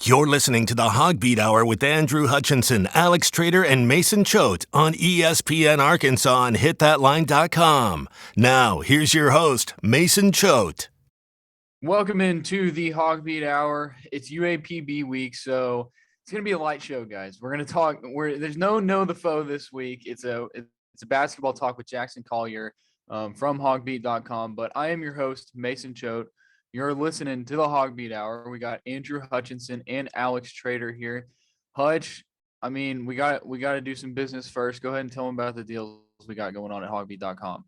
You're listening to the HawgBeat Hour with Andrew Hutchinson, Alex Trader, and Mason Choate on ESPN Arkansas and HitThatLine.com. Now, here's your host, Mason Choate. Welcome into the HawgBeat Hour. It's UAPB week, so it's going to be a light show, guys. We're going to talk. There's no Know the Foe this week. It's a basketball talk with Jackson Collier from HawgBeat.com. But I am your host, Mason Choate. You're listening to the HawgBeat Hour. We got Andrew Hutchinson and Alex Trader here. Hutch, I mean, we got to do some business first. Go ahead and tell them about the deals we got going on at HawgBeat.com.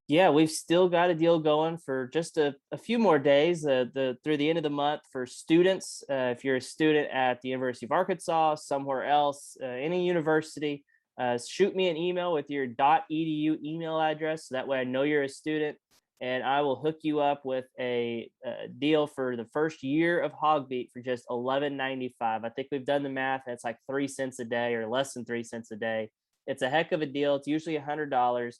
Yeah, we've still got a deal going for just a few more days through the end of the month for students. If you're a student at the University of Arkansas, somewhere else, any university, shoot me an email with your .edu email address. So that way I know you're a student, and I will hook you up with a deal for the first year of HawgBeat for just $11.95. I think we've done the math, and it's like 3 cents a day or less than 3 cents a day. It's a heck of a deal. It's usually $100.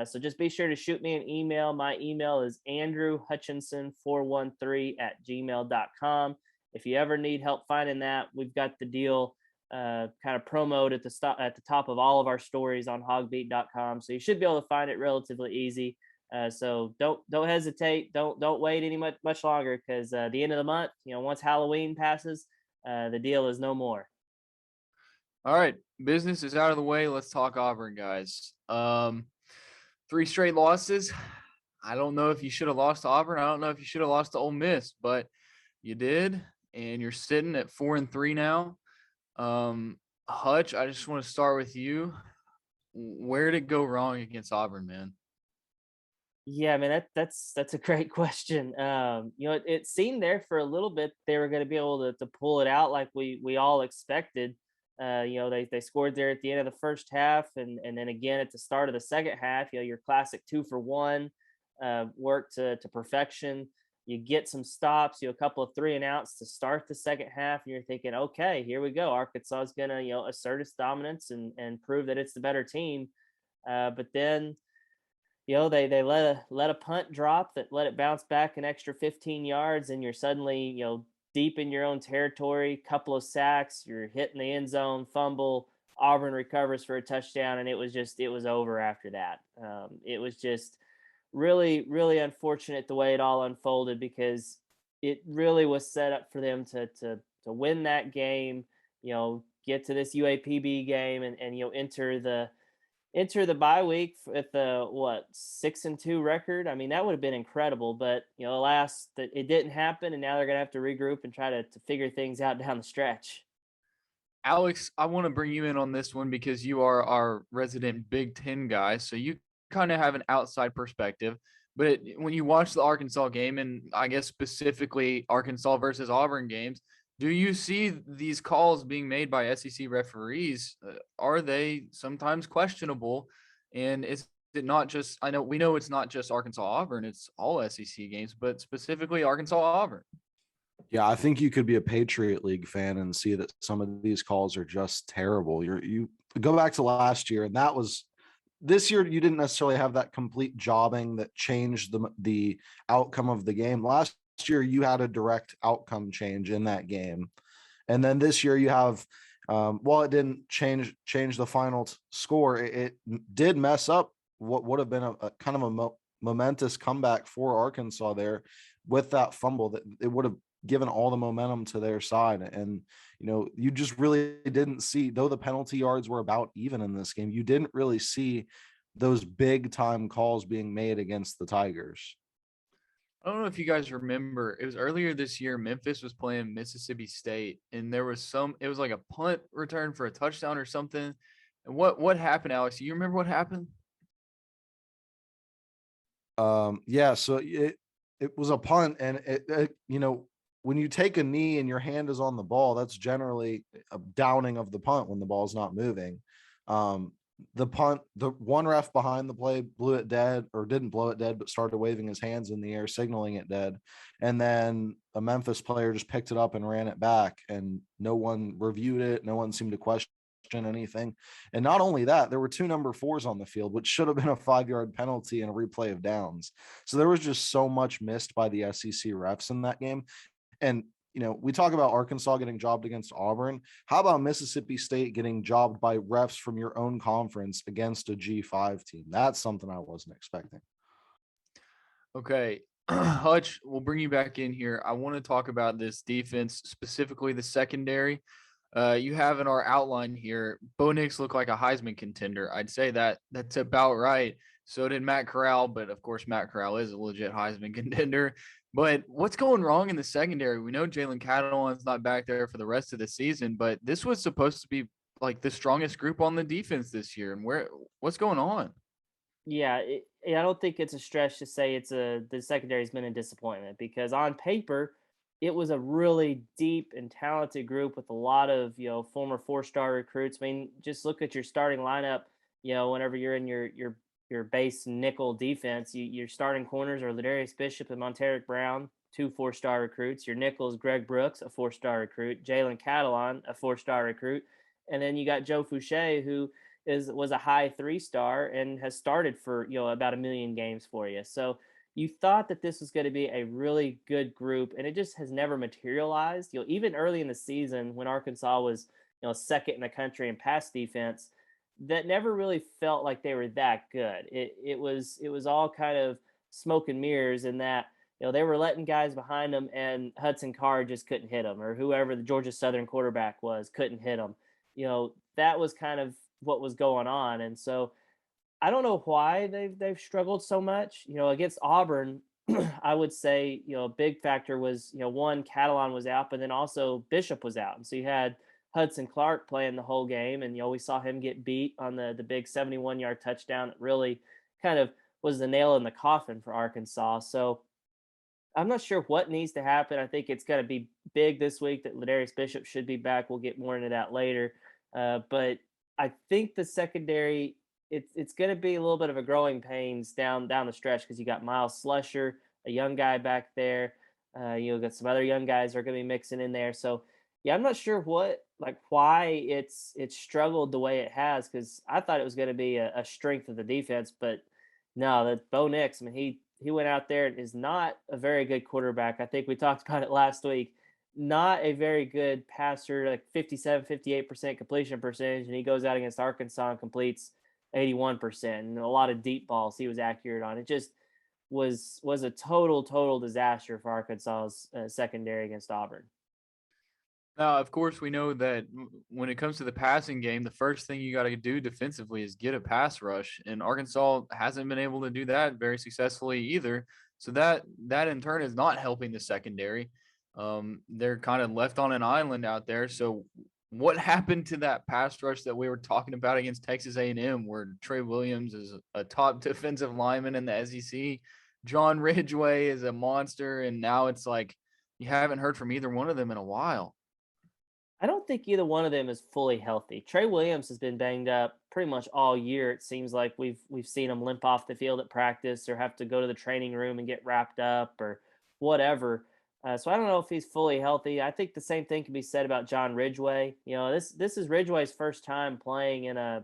So just be sure to shoot me an email. My email is andrewhutchinson413@gmail.com. If you ever need help finding that, we've got the deal kind of promoted at the top of all of our stories on HawgBeat.com. So you should be able to find it relatively easy. So don't hesitate. Don't wait any much longer, because the end of the month, once Halloween passes, the deal is no more. All right, business is out of the way. Let's talk Auburn, guys. 3 straight losses. I don't know if you should have lost to Auburn. I don't know if you should have lost to Ole Miss, but you did, and you're sitting at 4-3 now. Hutch, I just want to start with you. Where did it go wrong against Auburn, man? Yeah, man, that's a great question. It seemed there for a little bit they were going to be able to pull it out like we all expected. They scored there at the end of the first half, and then again at the start of the second half. Your classic 2-for-1 work to perfection. You get some stops, a couple of 3-and-outs to start the second half, and you're thinking, okay, here we go. Arkansas is gonna assert its dominance and prove that it's the better team. But then they let a punt drop that let it bounce back an extra 15 yards, and you're suddenly deep in your own territory. Couple of sacks, you're hitting the end zone, fumble. Auburn recovers for a touchdown, and it was over after that. It was just really, really unfortunate the way it all unfolded, because it really was set up for them to win that game, get to this UAPB game, and enter the bye week with the 6-2 record. I mean, that would have been incredible, but alas, that it didn't happen, and now they're gonna have to regroup and try to figure things out down the stretch. Alex, I want to bring you in on this one because you are our resident Big Ten guy, so you kind of have an outside perspective. But when you watch the Arkansas game, and I guess specifically Arkansas versus Auburn games, do you see these calls being made by SEC referees? Are they sometimes questionable? And is it not just, we know it's not just Arkansas Auburn, it's all SEC games, but specifically Arkansas Auburn. Yeah, I think you could be a Patriot League fan and see that some of these calls are just terrible. You go back to last year, and that was this year. You didn't necessarily have that complete jobbing that changed the outcome of the game. Last year, you had a direct outcome change in that game, and then this year you have, while it didn't change the final score, it did mess up what would have been a kind of a momentous comeback for Arkansas there with that fumble. That it would have given all the momentum to their side. And you just really didn't see, though the penalty yards were about even in this game, you didn't really see those big time calls being made against the Tigers. I don't know if you guys remember, it was earlier this year, Memphis was playing Mississippi State, and it was like a punt return for a touchdown or something. And what happened, Alex? Do you remember what happened? Yeah, so it was a punt, and it when you take a knee and your hand is on the ball, that's generally a downing of the punt when the ball's not moving. The punt, the one ref behind the play blew it dead, or didn't blow it dead, but started waving his hands in the air, signaling it dead. And then a Memphis player just picked it up and ran it back, and no one reviewed it. No one seemed to question anything. And not only that, there were 2 number 4s on the field, which should have been a 5-yard penalty and a replay of downs. So there was just so much missed by the SEC refs in that game. And we talk about Arkansas getting jobbed against Auburn. How about Mississippi State getting jobbed by refs from your own conference against a G5 team? That's something I wasn't expecting. Okay. Hutch, we'll bring you back in here. I want to talk about this defense, specifically the secondary. You have in our outline here, Bo Nix looked like a Heisman contender. I'd say that's about right. So did Matt Corral, but of course Matt Corral is a legit Heisman contender. But what's going wrong in the secondary? We know Jalen Catalon's not back there for the rest of the season, but this was supposed to be like the strongest group on the defense this year. And what's going on? Yeah, I don't think it's a stretch to say the secondary's been a disappointment, because on paper it was a really deep and talented group with a lot of former 4-star recruits. I mean, just look at your starting lineup. Whenever you're in your base nickel defense, your starting corners are Ladarius Bishop and Monteric Brown, 2 4-star recruits. Your nickels, Greg Brooks, a 4-star recruit. Jalen Catalon, a 4-star recruit, and then you got Joe Fouché, who was a high 3-star and has started for about 1 million games for you. So you thought that this was going to be a really good group, and it just has never materialized. Even early in the season when Arkansas was second in the country in pass defense, that never really felt like they were that good. It was all kind of smoke and mirrors, in that they were letting guys behind them, and Hudson Card just couldn't hit them, or whoever the Georgia Southern quarterback was couldn't hit them. That was kind of what was going on. And so I don't know why they've struggled so much. Against Auburn, I would say a big factor was one, Catalon was out, but then also Bishop was out, and so you had Hudson Clark playing the whole game, and we saw him get beat on the big 71-yard touchdown that really kind of was the nail in the coffin for Arkansas. So I'm not sure what needs to happen. I think it's going to be big this week that Ladarius Bishop should be back. We'll get more into that later. But I think the secondary, it's going to be a little bit of a growing pains down the stretch, because you got Miles Slusher, a young guy back there. You got some other young guys that are going to be mixing in there. So yeah, I'm not sure why it's struggled the way it has, because I thought it was going to be a strength of the defense, but no, that Bo Nix, I mean, he went out there and is not a very good quarterback. I think we talked about it last week. Not a very good passer, like 57, 58% completion percentage. And he goes out against Arkansas and completes 81%. And a lot of deep balls he was accurate on. It just was a total disaster for Arkansas's secondary against Auburn. Now, of course, we know that when it comes to the passing game, the first thing you got to do defensively is get a pass rush, and Arkansas hasn't been able to do that very successfully either. So that in turn is not helping the secondary. They're kind of left on an island out there. So what happened to that pass rush that we were talking about against Texas A&M, where Trey Williams is a top defensive lineman in the SEC? John Ridgeway is a monster, and now it's like you haven't heard from either one of them in a while. I don't think either one of them is fully healthy. Trey Williams has been banged up pretty much all year. It seems like we've seen him limp off the field at practice, or have to go to the training room and get wrapped up or whatever. So I don't know if he's fully healthy. I think the same thing can be said about John Ridgeway. This is Ridgeway's first time playing in a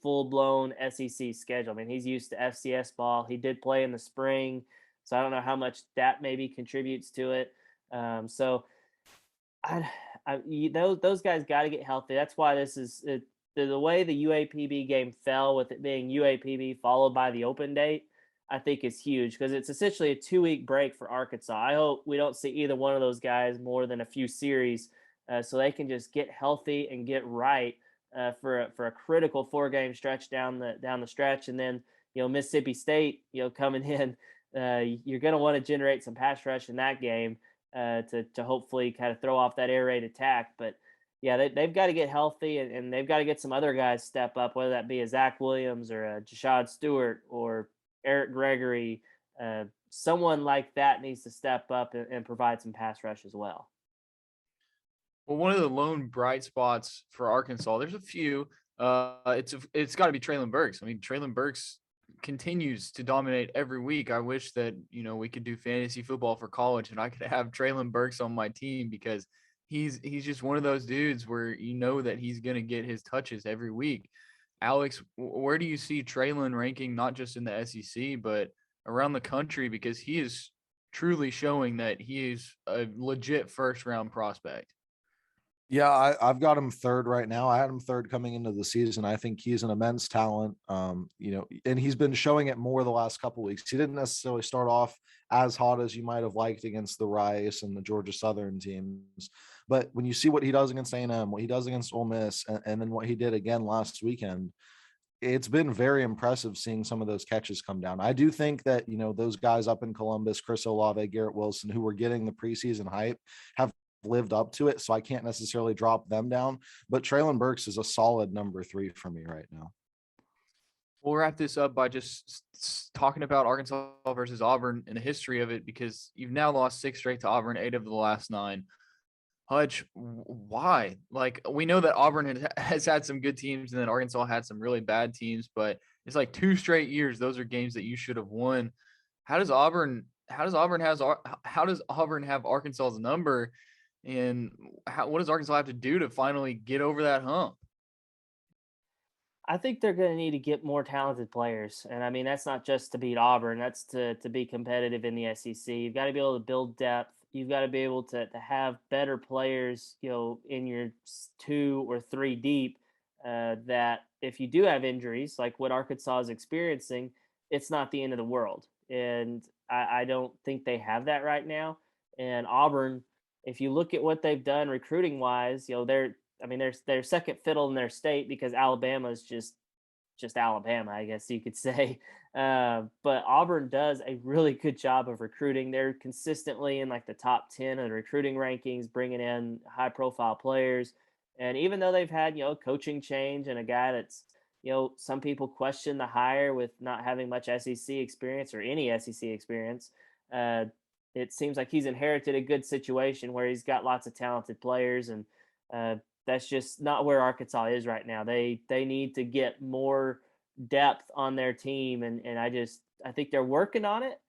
full-blown SEC schedule. I mean, he's used to FCS ball. He did play in the spring, so I don't know how much that maybe contributes to it. Those guys got to get healthy. That's why this is the way the UAPB game fell, with it being UAPB followed by the open date, I think is huge, because it's essentially a 2-week break for Arkansas. I hope we don't see either one of those guys more than a few series, so they can just get healthy and get right for a critical 4-game stretch down the stretch. And then Mississippi State coming in, you're going to want to generate some pass rush in that game to hopefully kind of throw off that air raid attack. But yeah, they've got to get healthy, and they've got to get some other guys step up, whether that be a Zach Williams or a Jashad Stewart or Eric Gregory. Someone like that needs to step up and provide some pass rush as well. Well, one of the lone bright spots for Arkansas, there's a few. It's got to be Treylon Burks. I mean, Treylon Burks continues to dominate every week. I wish that we could do fantasy football for college and I could have Treylon Burks on my team, because he's just one of those dudes where that he's going to get his touches every week. Alex, where do you see Treylon ranking, not just in the SEC but around the country, because he is truly showing that he is a legit first round prospect. Yeah, I've got him third right now. I had him third coming into the season. I think he's an immense talent. And he's been showing it more the last couple of weeks. He didn't necessarily start off as hot as you might have liked against the Rice and the Georgia Southern teams. But when you see what he does against A&M, what he does against Ole Miss, and then what he did again last weekend, it's been very impressive seeing some of those catches come down. I do think that, those guys up in Columbus, Chris Olave, Garrett Wilson, who were getting the preseason hype, have lived up to it. So I can't necessarily drop them down, but Traylon Burks is a solid number 3 for me right now. We'll wrap this up by just talking about Arkansas versus Auburn and the history of it, because you've now lost 6 straight to Auburn, 8 of the last 9. Hutch, why? Like, we know that Auburn has had some good teams and then Arkansas had some really bad teams, but it's like 2 straight years. Those are games that you should have won. How does Auburn have Arkansas's number? And what does Arkansas have to do to finally get over that hump? I think they're going to need to get more talented players. And I mean, that's not just to beat Auburn, that's to be competitive in the SEC. You've got to be able to build depth. You've got to be able to have better players, in your 2 or 3 deep, that if you do have injuries, like what Arkansas is experiencing, it's not the end of the world. And I don't think they have that right now. And Auburn, if you look at what they've done recruiting wise, they're second fiddle in their state because Alabama is just Alabama, I guess you could say. But Auburn does a really good job of recruiting. They're consistently in like the top 10 of the recruiting rankings, bringing in high profile players. And even though they've had, coaching change and a guy that's, some people question the hire with not having much SEC experience or any SEC experience. It seems like he's inherited a good situation where he's got lots of talented players, and that's just not where Arkansas is right now. They need to get more depth on their team, and I think they're working on it,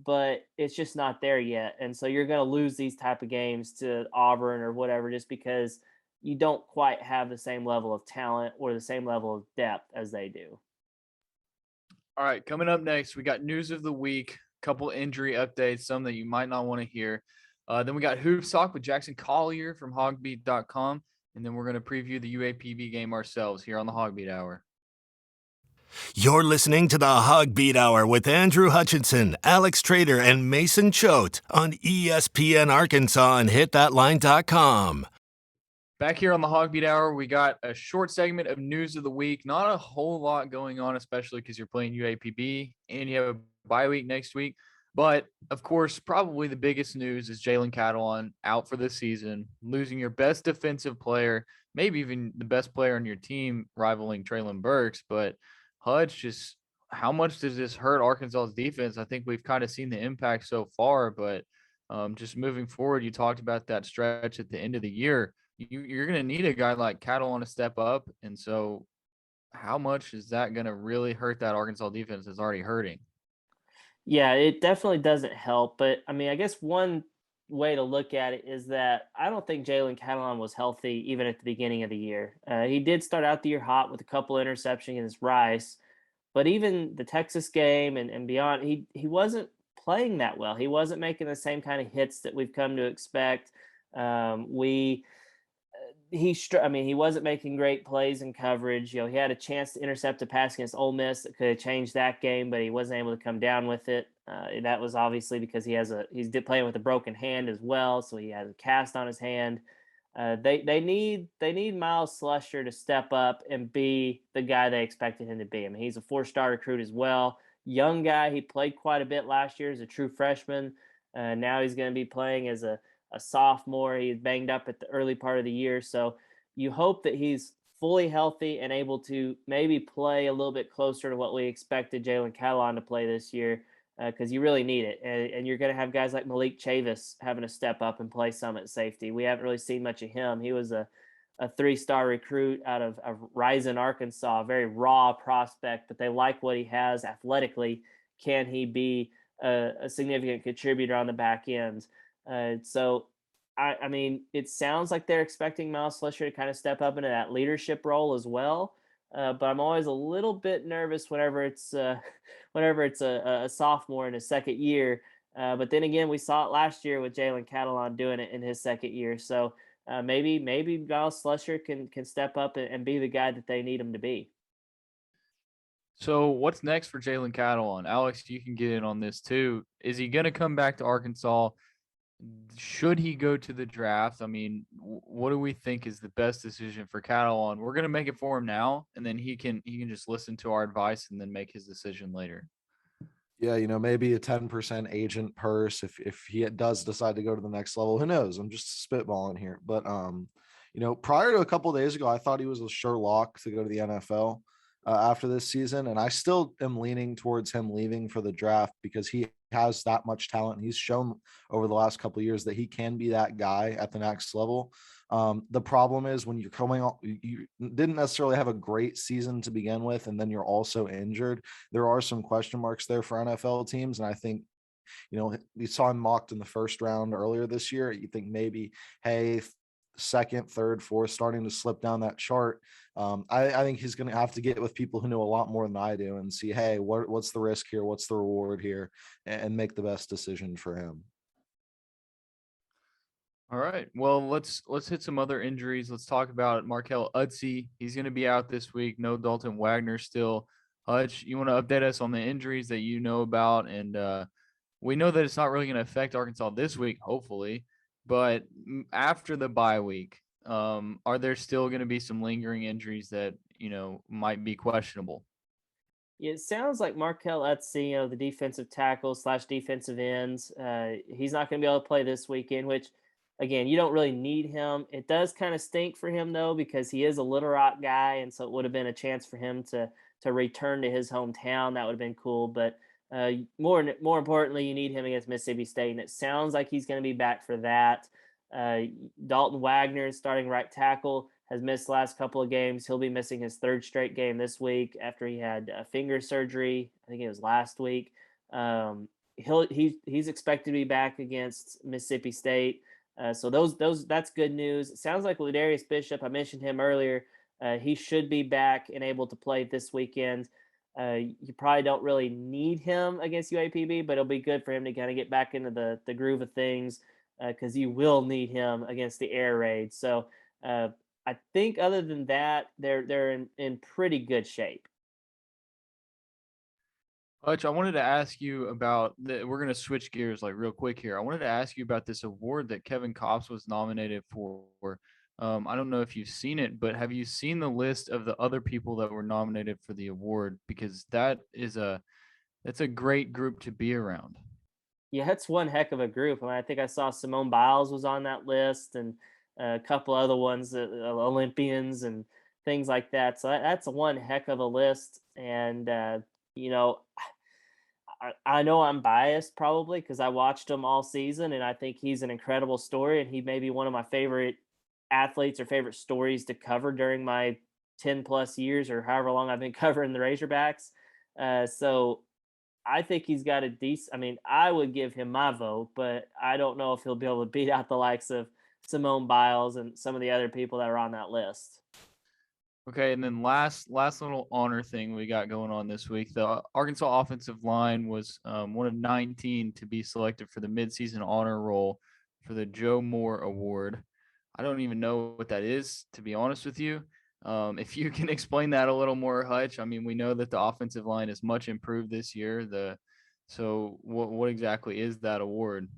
but it's just not there yet. And so you're going to lose these type of games to Auburn or whatever just because you don't quite have the same level of talent or the same level of depth as they do. All right, coming up next, we got news of the week, couple injury updates, some that you might not want to hear. Then we got Hoops Talk with Jackson Collier from HawgBeat.com. And then we're going to preview the UAPB game ourselves here on the HawgBeat Hour. You're listening to the HawgBeat Hour with Andrew Hutchinson, Alex Trader, and Mason Choate on ESPN Arkansas and HitThatLine.com. Back here on the HawgBeat Hour, we got a short segment of news of the week. Not a whole lot going on, especially because you're playing UAPB and you have a bye week next week. But, of course, probably the biggest news is Jalen Catalon out for the season, losing your best defensive player, maybe even the best player on your team, rivaling Traylon Burks. But, Hutch, just how much does this hurt Arkansas's defense? I think we've kind of seen the impact so far, but just moving forward, you talked about that stretch at the end of the year. You're going to need a guy like Catalon to step up. And so how much is that going to really hurt that Arkansas defense that's already hurting? Yeah, it definitely doesn't help. But I mean, I guess one way to look at it is that I don't think Jalen Catalon was healthy even at the beginning of the year. He did start out the year hot with a couple interceptions against Rice, but even the Texas game and beyond, he wasn't playing that well. He wasn't making the same kind of hits that we've come to expect. He wasn't making great plays in coverage. He had a chance to intercept a pass against Ole Miss that could have changed that game, but he wasn't able to come down with it. That was obviously because he's playing with a broken hand as well, so he has a cast on his hand. They need Miles Slusher to step up and be the guy they expected him to be. I mean, he's a 4-star recruit as well. Young guy. He played quite a bit last year as a true freshman. Now he's going to be playing as a sophomore. He's banged up at the early part of the year. So you hope that he's fully healthy and able to maybe play a little bit closer to what we expected Jalen Catalon to play this year, because you really need it. And you're going to have guys like Malik Chavis having to step up and play some at safety. We haven't really seen much of him. He was a 3-star recruit out of Rising, Arkansas, a very raw prospect, but they like what he has athletically. Can he be a significant contributor on the back end? So, I mean, it sounds like they're expecting Miles Slusher to kind of step up into that leadership role as well. But I'm always a little bit nervous whenever it's a sophomore in his second year, But then again, we saw it last year with Jalen Catalon doing it in his second year. So maybe Miles Slusher can step up and be the guy that they need him to be. So what's next for Jalen Catalon? Alex, you can get in on this too. Is he going to come back to Arkansas? Should he go to the draft? I mean, what do we think is the best decision for Catalon? We're going to make it for him now, and then he can just listen to our advice and then make his decision later. Yeah, maybe a 10% agent purse if he does decide to go to the next level. Who knows? I'm just spitballing here. But prior to a couple of days ago, I thought he was a sure lock to go to the NFL after this season, and I still am leaning towards him leaving for the draft because he has that much talent. He's shown over the last couple of years that he can be that guy at the next level. The problem is when you're coming on, you didn't necessarily have a great season to begin with, and then you're also injured. There are some question marks there for NFL teams. And I think, we saw him mocked in the first round earlier this year. You think maybe, hey, second, third, fourth, starting to slip down that chart. I think he's going to have to get with people who know a lot more than I do and see, hey, what's the risk here? What's the reward here? And make the best decision for him. All right. Well, let's hit some other injuries. Let's talk about Markel Utsey. He's going to be out this week. No Dalton Wagner still. Hutch, you want to update us on the injuries that you know about? And we know that it's not really going to affect Arkansas this week, hopefully. But after the bye week, are there still going to be some lingering injuries that, might be questionable? Yeah, it sounds like Markel Utsey, the defensive tackle / defensive ends, he's not going to be able to play this weekend, which, again, you don't really need him. It does kind of stink for him, though, because he is a Little Rock guy, and so it would have been a chance for him to return to his hometown. That would have been cool. But more importantly, you need him against Mississippi State, and it sounds like he's going to be back for that. Dalton Wagner, starting right tackle, has missed the last couple of games. He'll be missing his third straight game this week after he had finger surgery. I think it was last week. He's expected to be back against Mississippi State. So that's good news. It sounds like Ladarius Bishop, I mentioned him earlier. He should be back and able to play this weekend. You probably don't really need him against UAPB, but it'll be good for him to kind of get back into the groove of things because you will need him against the air raid. So I think other than that, they're in pretty good shape. Hutch, I wanted to ask you about we're going to switch gears like real quick here. I wanted to ask you about this award that Kevin Kopps was nominated for. I don't know if you've seen it, but have you seen the list of the other people that were nominated for the award? Because that's a great group to be around. Yeah, that's one heck of a group. I think I saw Simone Biles was on that list and a couple other ones, Olympians and things like that. So that's one heck of a list. And, I know I'm biased probably because I watched him all season and I think he's an incredible story and he may be one of my favorite athletes or favorite stories to cover during my 10 plus years or however long I've been covering the Razorbacks. So I think he's got a decent, I would give him my vote, but I don't know if he'll be able to beat out the likes of Simone Biles and some of the other people that are on that list. Okay, and then last little honor thing we got going on this week. The Arkansas offensive line was one of 19 to be selected for the midseason honor roll for the Joe Moore Award. I don't even know what that is, to be honest with you. If you can explain that a little more, Hutch. We know that the offensive line is much improved this year. So what exactly is that award?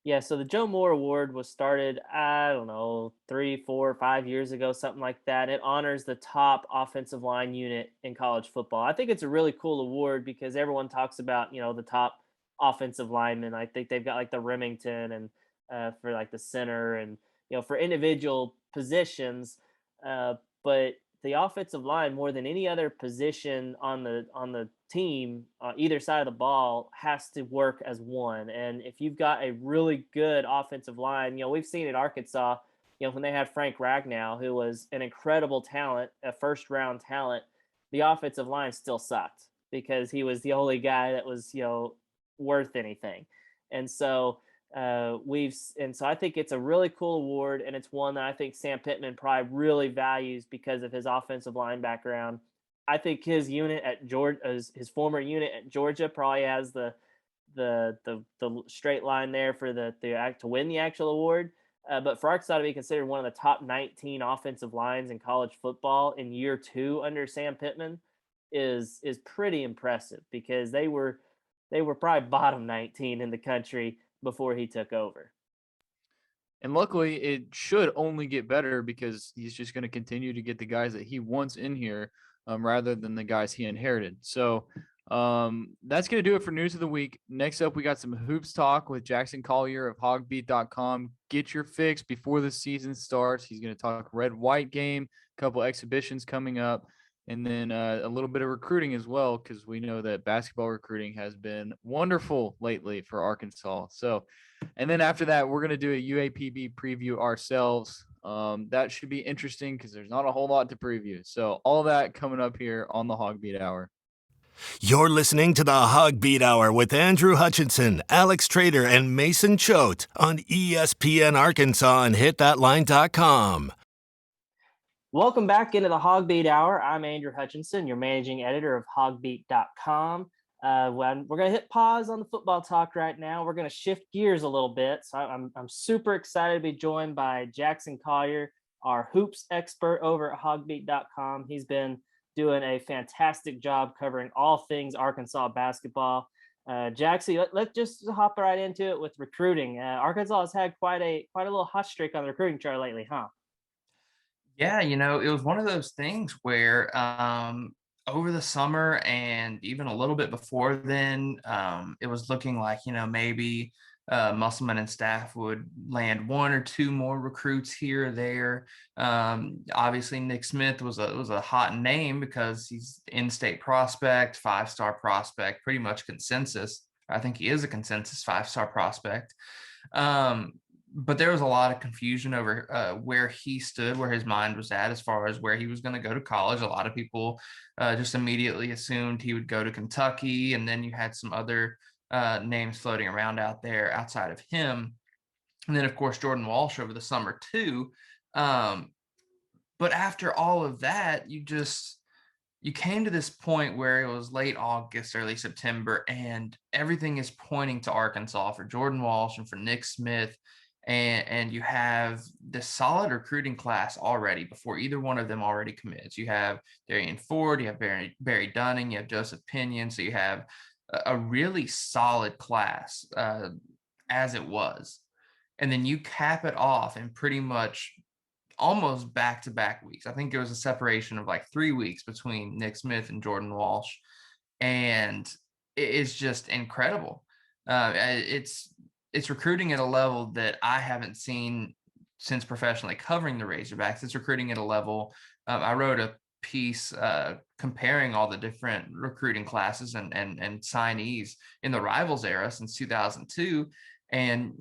Yeah, so the Joe Moore Award was started, I don't know, 3, 4, 5 years ago, something like that. It honors the top offensive line unit in college football. I think it's a really cool award because everyone talks about, the top offensive linemen. I think they've got like the Remington and for like the center and, for individual positions. But the offensive line, more than any other position on the team, either side of the ball, has to work as one. And if you've got a really good offensive line, we've seen at Arkansas, when they had Frank Ragnow, who was an incredible talent, a first-round talent, the offensive line still sucked because he was the only guy that was, worth anything. And so I think it's a really cool award, and it's one that I think Sam Pittman probably really values because of his offensive line background. I think his unit at Georgia, his former unit at Georgia, probably has the the straight line there for the act to win the actual award. But for Arkansas to be considered one of the top 19 offensive lines in college football in year 2 under Sam Pittman is pretty impressive, because they were probably bottom 19 in the country before he took over. And luckily, it should only get better, because he's just going to continue to get the guys that he wants in here, rather than the guys he inherited. So that's going to do it for News of the Week. Next up, we got some hoops talk with Jackson Collier of HawgBeat.com. Get your fix before the season starts. He's going to talk red-white game, a couple exhibitions coming up, and then a little bit of recruiting as well, because we know that basketball recruiting has been wonderful lately for Arkansas. So, and then after that, we're going to do a UAPB preview ourselves. That should be interesting, because there's not a whole lot to preview. So all that coming up here on the HawgBeat Hour. You're listening to the HawgBeat Hour with Andrew Hutchinson, Alex Trader, and Mason Choate on ESPN Arkansas and HitThatLine.com. Welcome back into the HawgBeat Hour. I'm Andrew Hutchinson, your managing editor of HawgBeat.com. When we're going to hit pause on the football talk right now, we're going to shift gears a little bit. So I'm super excited to be joined by Jackson Collier, our hoops expert over at HawgBeat.com. He's been doing a fantastic job covering all things Arkansas basketball. Jackson, let's just hop right into it with recruiting. Arkansas has had quite a little hot streak on the recruiting chart lately, huh? Yeah, it was one of those things where over the summer and even a little bit before then, it was looking like, maybe Musselman and staff would land 1 or 2 more recruits here or there. Obviously, Nick Smith was a hot name because he's in-state prospect, 5-star prospect, pretty much consensus. I think he is a consensus 5-star prospect. But there was a lot of confusion over where he stood, where his mind was at as far as where he was going to go to college. A lot of people just immediately assumed he would go to Kentucky, and then you had some other names floating around out there outside of him. And then, of course, Jordan Walsh over the summer too. But after all of that, you came to this point where it was late August, early September, and everything is pointing to Arkansas for Jordan Walsh and for Nick Smith. And you have this solid recruiting class already before either one of them already commits. You have Darian Ford, you have Barry Dunning, you have Joseph Pinion. So you have a really solid class as it was. And then you cap it off in pretty much almost back-to-back weeks. I think there was a separation of like 3 weeks between Nick Smith and Jordan Walsh. And it's just incredible. It's recruiting at a level that I haven't seen since professionally covering the Razorbacks. It's recruiting at a level. I wrote a piece comparing all the different recruiting classes and signees in the Rivals era since 2002. And,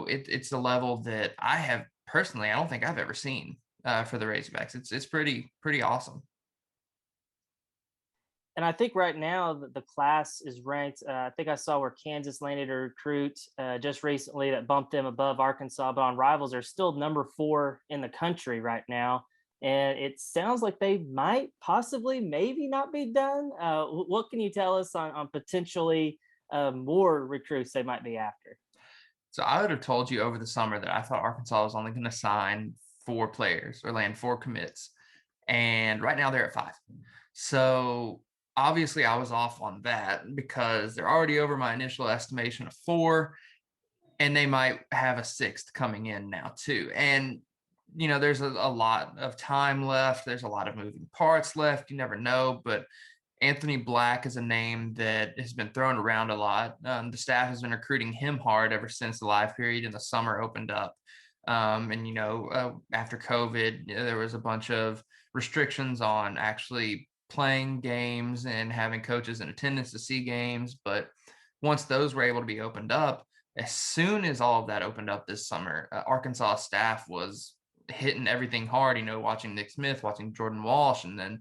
it's a level that I have personally, I don't think I've ever seen for the Razorbacks. It's pretty awesome. And I think right now the class is ranked. I think I saw where Kansas landed a recruit just recently that bumped them above Arkansas, but on Rivals, they're still number 4 in the country right now. And it sounds like they might possibly, maybe not be done. What can you tell us on potentially more recruits they might be after? So I would have told you over the summer that I thought Arkansas was only going to sign 4 players or land 4 commits. And right now they're at 5. So obviously I was off on that because they're already over my initial estimation of 4, and they might have a 6th coming in now too. And, there's a lot of time left. There's a lot of moving parts left. You never know, but Anthony Black is a name that has been thrown around a lot. The staff has been recruiting him hard ever since the live period in the summer opened up. And, after COVID, there was a bunch of restrictions on actually playing games and having coaches in attendance to see games. But once those were able to be opened up, as soon as all of that opened up this summer, Arkansas staff was hitting everything hard, watching Nick Smith, watching Jordan Walsh, and then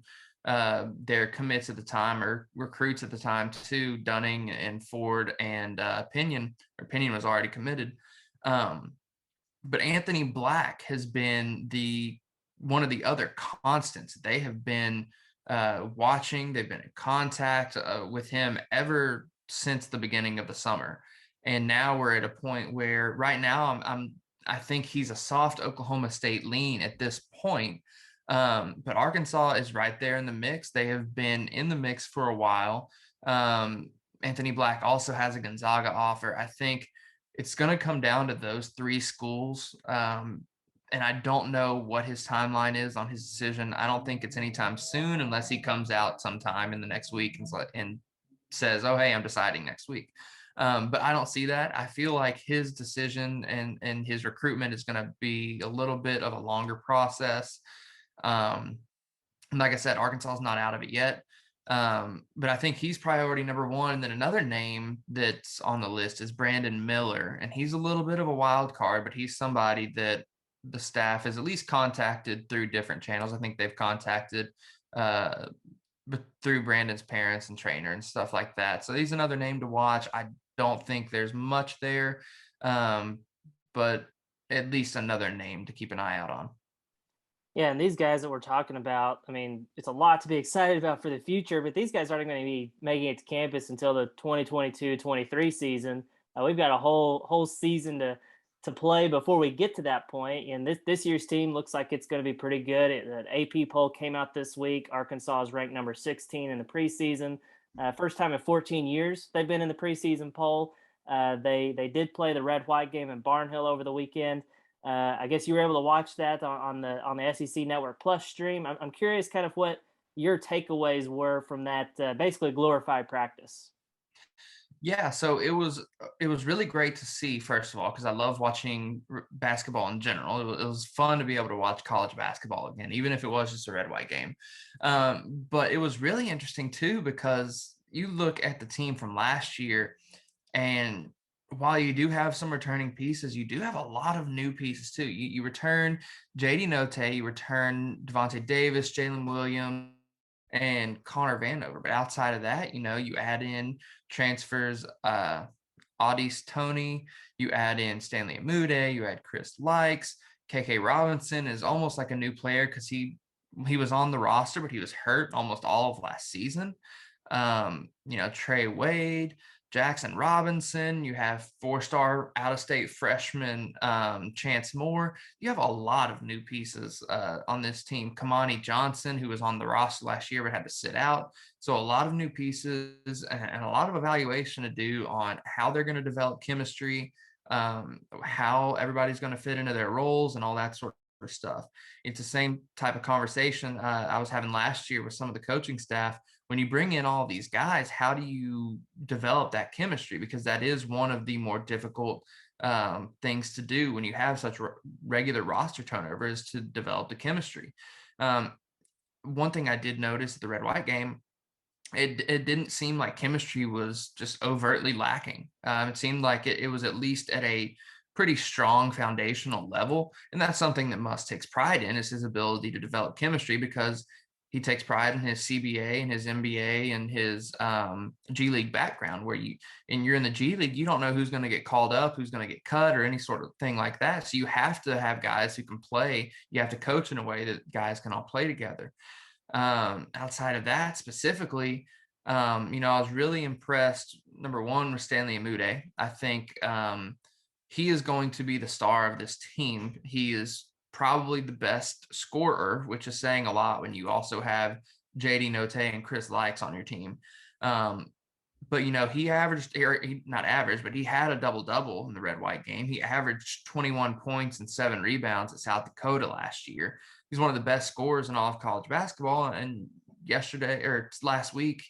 their commits at the time, or recruits at the time too, Dunning and Ford and Pinion. Pinion was already committed. But Anthony Black has been one of the other constants. They have been watching, they've been in contact with him ever since the beginning of the summer. And now we're at a point where right now I think he's a soft Oklahoma State lean at this point. But Arkansas is right there in the mix. They have been in the mix for a while. Anthony Black also has a Gonzaga offer. I think it's going to come down to those three schools. And I don't know what his timeline is on his decision. I don't think it's anytime soon unless he comes out sometime in the next week and says, oh, hey, I'm deciding next week. But I don't see that. I feel like his decision and his recruitment is going to be a little bit of a longer process. Like I said, Arkansas is not out of it yet. But I think he's priority number one. And then another name that's on the list is Brandon Miller. And he's a little bit of a wild card, but he's somebody that the staff has at least contacted through different channels. I think they've contacted but through Brandon's parents and trainer and stuff like that. So he's another name to watch. I don't think there's much there, but at least another name to keep an eye out on. Yeah, and these guys that we're talking about, I mean, it's a lot to be excited about for the future, but these guys aren't going to be making it to campus until the 2022-23 season. We've got a whole season to play before we get to that point. And this year's team looks like it's going to be pretty good. An AP poll came out this week. Arkansas is ranked number 16 in the preseason. First time in 14 years they've been in the preseason poll. They did play the red-white game in Barnhill over the weekend. I guess you were able to watch that on the SEC Network Plus stream. I'm curious kind of what your takeaways were from that basically glorified practice. Yeah, so it was really great to see, first of all, because I love watching basketball in general. It was fun to be able to watch college basketball again, even if it was just a red-white game. But it was really interesting, too, because you look at the team from last year, and while you do have some returning pieces, you do have a lot of new pieces, too. You return J.D. Notae, you return Devontae Davis, Jalen Williams, and Connor Vanover. But outside of that, you add in transfers, Audis Tony, you add in Stanley Amude, you add Chris Likes, KK Robinson is almost like a new player because he was on the roster, but he was hurt almost all of last season. Trey Wade, Jackson Robinson, you have 4-star out-of-state freshman Chance Moore. You have a lot of new pieces on this team. Kamani Johnson, who was on the roster last year but had to sit out. So a lot of new pieces and a lot of evaluation to do on how they're going to develop chemistry, how everybody's going to fit into their roles and all that sort of stuff. It's the same type of conversation I was having last year with some of the coaching staff. When you bring in all these guys, how do you develop that chemistry? Because that is one of the more difficult things to do when you have such regular roster turnover, is to develop the chemistry. One thing I did notice at the red-white game, it didn't seem like chemistry was just overtly lacking. It seemed like it was at least at a pretty strong foundational level. And that's something that Muss takes pride in, is his ability to develop chemistry, because he takes pride in his CBA and his MBA and his G League background, where you're in the G League, you don't know who's going to get called up, who's going to get cut, or any sort of thing like that. So you have to have guys who can play. You have to coach in a way that guys can all play together. Outside of that, specifically, I was really impressed, number one, with Stanley Amude. I think he is going to be the star of this team. He is probably the best scorer, which is saying a lot when you also have JD Notae and Chris Likes on your team. But, he averaged, not average, but he had a double-double in the red-white game. He averaged 21 points and 7 rebounds at South Dakota last year. He's one of the best scorers in all of college basketball. And last week,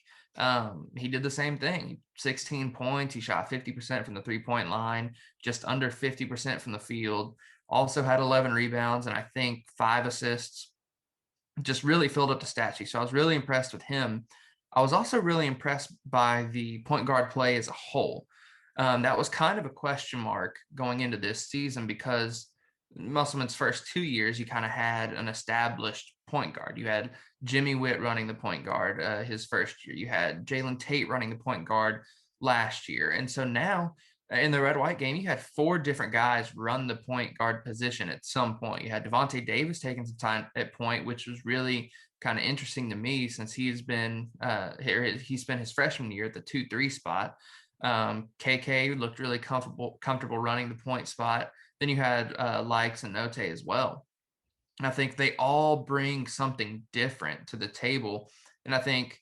he did the same thing. 16 points. He shot 50% from the three-point line, just under 50% from the field. Also had 11 rebounds and I think 5 assists. Just really filled up the stat sheet. So I was really impressed with him. I was also really impressed by the point guard play as a whole. That was kind of a question mark going into this season, because Musselman's first 2 years, you kind of had an established point guard. You had Jimmy Witt running the point guard his first year. You had Jalen Tate running the point guard last year. And so now in the red-white game, you had 4 different guys run the point guard position at some point. You had Devontae Davis taking some time at point, which was really kind of interesting to me since he's been here. He spent his freshman year at the 2-3 spot. KK looked really comfortable running the point spot. Then you had Likes and Note as well. And I think they all bring something different to the table. And I think,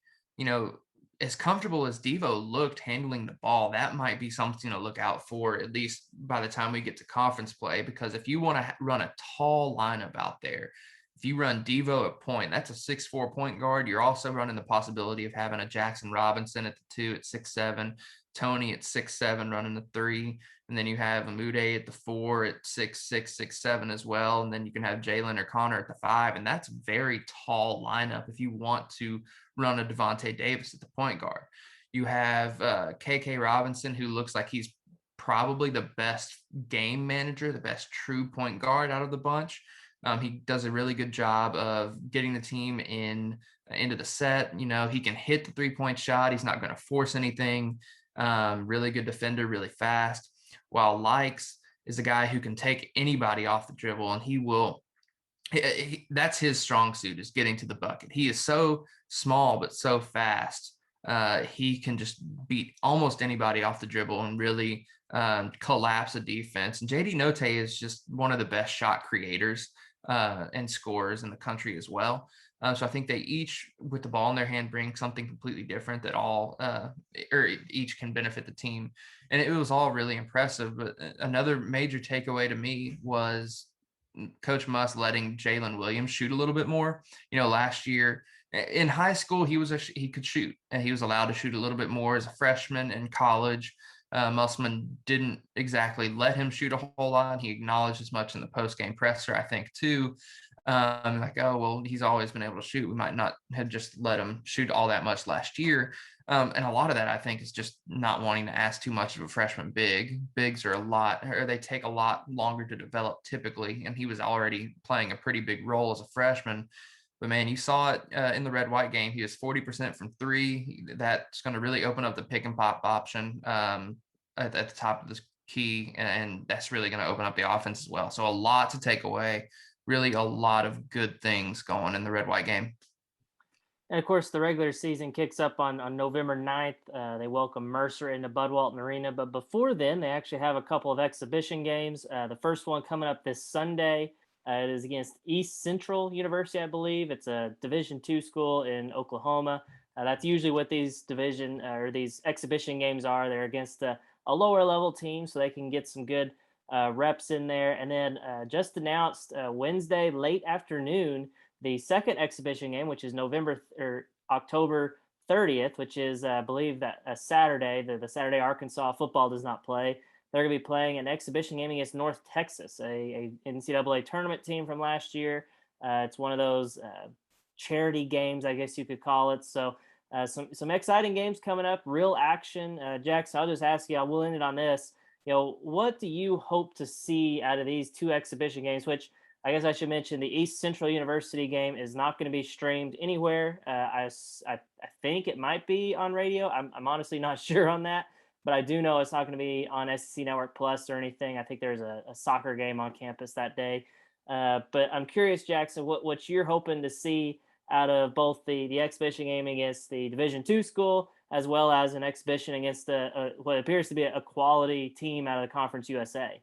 as comfortable as Devo looked handling the ball, that might be something to look out for, at least by the time we get to conference play. Because if you want to run a tall lineup out there, if you run Devo at point, that's a 6'4" point guard. You're also running the possibility of having a Jackson Robinson at the 2 at 6'7", Tony at 6'7", running the 3. And then you have Amude at the 4 at 6'6", 6'7" as well. And then you can have Jalen or Connor at the 5. And that's a very tall lineup if you want to run a Devontae Davis at the point guard. You have KK Robinson, who looks like he's probably the best game manager, the best true point guard out of the bunch. He does a really good job of getting the team into the set. He can hit the 3-point shot. He's not going to force anything. Really good defender, really fast. While Likes is a guy who can take anybody off the dribble, and he will. That's his strong suit, is getting to the bucket. He is so small but so fast. He can just beat almost anybody off the dribble and really collapse a defense. And JD Note is just one of the best shot creators and scorers in the country as well. So I think they each, with the ball in their hand, bring something completely different that or each can benefit the team. And it was all really impressive. But another major takeaway to me was Coach Muss letting Jalen Williams shoot a little bit more. Last year in high school, he could shoot, and he was allowed to shoot a little bit more as a freshman. In college, Musselman didn't exactly let him shoot a whole lot. He acknowledged as much in the post-game presser, I think, too. Oh, well, he's always been able to shoot. We might not have just let him shoot all that much last year. And a lot of that, I think, is just not wanting to ask too much of a freshman big. Bigs they take a lot longer to develop typically. And he was already playing a pretty big role as a freshman. But man, you saw it in the red-white game. He was 40% from 3. That's going to really open up the pick and pop option at the top of the key. And that's really going to open up the offense as well. So a lot to take away. Really a lot of good things going in the red-white game. And of course, the regular season kicks up on November 9th. They welcome Mercer into Bud Walton Arena. But before then, they actually have a couple of exhibition games. The first one coming up this Sunday. It is against East Central University, I believe. It's a Division II school in Oklahoma. That's usually what these these exhibition games are. They're against a lower level team, so they can get some good reps in there. And then just announced Wednesday late afternoon, the second exhibition game, which is October 30th, which is I believe that a Saturday. The Saturday Arkansas football does not play. They're going to be playing an exhibition game against North Texas, a NCAA tournament team from last year. It's one of those charity games, I guess you could call it. So some exciting games coming up, real action. Jackson, I'll just ask you, I will end it on this. What do you hope to see out of these two exhibition games, which I guess I should mention the East Central University game is not going to be streamed anywhere. I think it might be on radio. I'm honestly not sure on that, but I do know it's not going to be on SEC Network Plus or anything. I think there's a soccer game on campus that day. But I'm curious, Jackson, what you're hoping to see out of both the exhibition game against the Division II school, as well as an exhibition against what appears to be a quality team out of the Conference USA.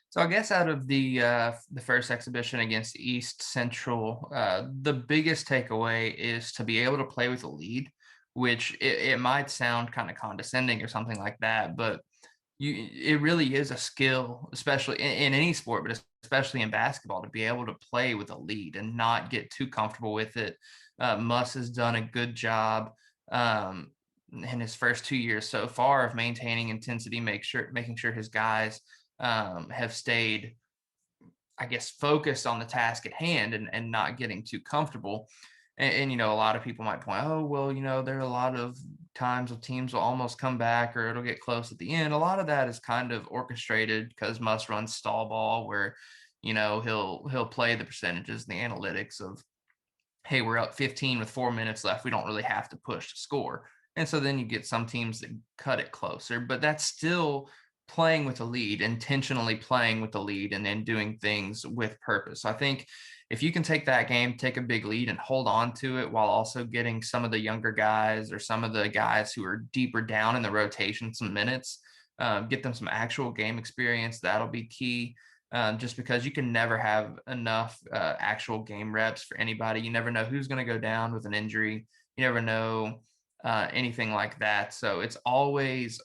So I guess out of the first exhibition against East Central, the biggest takeaway is to be able to play with a lead, which it might sound kind of condescending or something like that, but it really is a skill, especially in any sport, but especially in basketball, to be able to play with a lead and not get too comfortable with it. Muss has done a good job in his first 2 years so far of maintaining intensity, making sure his guys have stayed, I guess, focused on the task at hand and not getting too comfortable. And a lot of people might point, oh, well, there are a lot of times of teams will almost come back or it'll get close at the end. A lot of that is kind of orchestrated because Muss runs stall ball where, he'll play the percentages, the analytics of, hey, we're up 15 with 4 minutes left. We don't really have to push to score. And so then you get some teams that cut it closer, but that's still playing with a lead, intentionally playing with the lead, and then doing things with purpose. So I think if you can take that game, take a big lead and hold on to it while also getting some of the younger guys or some of the guys who are deeper down in the rotation some minutes, get them some actual game experience, that'll be key. Just because you can never have enough actual game reps for anybody. You never know who's going to go down with an injury. You never know anything like that. So it's always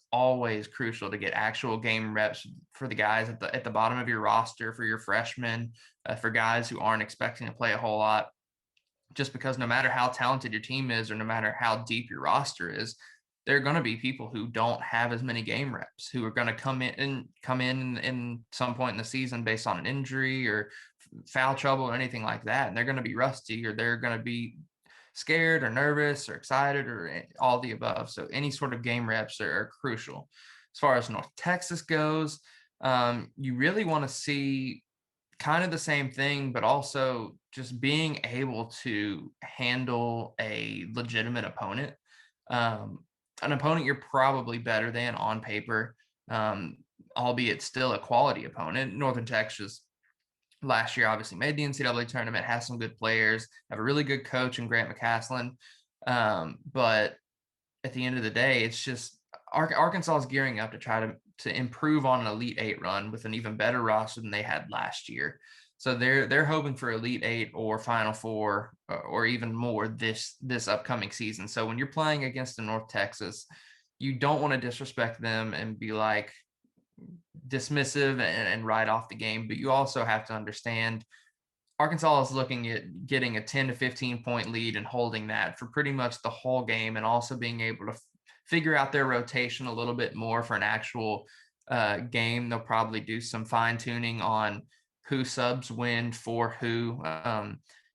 crucial to get actual game reps for the guys at the bottom of your roster, for your freshmen, for guys who aren't expecting to play a whole lot. Just because no matter how talented your team is, or no matter how deep your roster is, there are going to be people who don't have as many game reps, who are going to come in some point in the season based on an injury or foul trouble or anything like that, and they're going to be rusty, or they're going to be scared or nervous or excited or all the above. So any sort of game reps are crucial. As far as North Texas goes, you really want to see kind of the same thing, but also just being able to handle a legitimate opponent, an opponent you're probably better than on paper, albeit still a quality opponent. Northern Texas last year obviously made the NCAA tournament, has some good players, have a really good coach in Grant McCaslin. But at the end of the day, it's just Arkansas is gearing up to try to improve on an Elite Eight run with an even better roster than they had last year. So they're hoping for Elite Eight or Final Four or even more this upcoming season. So when you're playing against the North Texas, you don't want to disrespect them and be like dismissive and write off the game, but you also have to understand Arkansas is looking at getting a 10 to 15 point lead and holding that for pretty much the whole game, and also being able to figure out their rotation a little bit more for an actual game. They'll probably do some fine tuning on who subs when for who.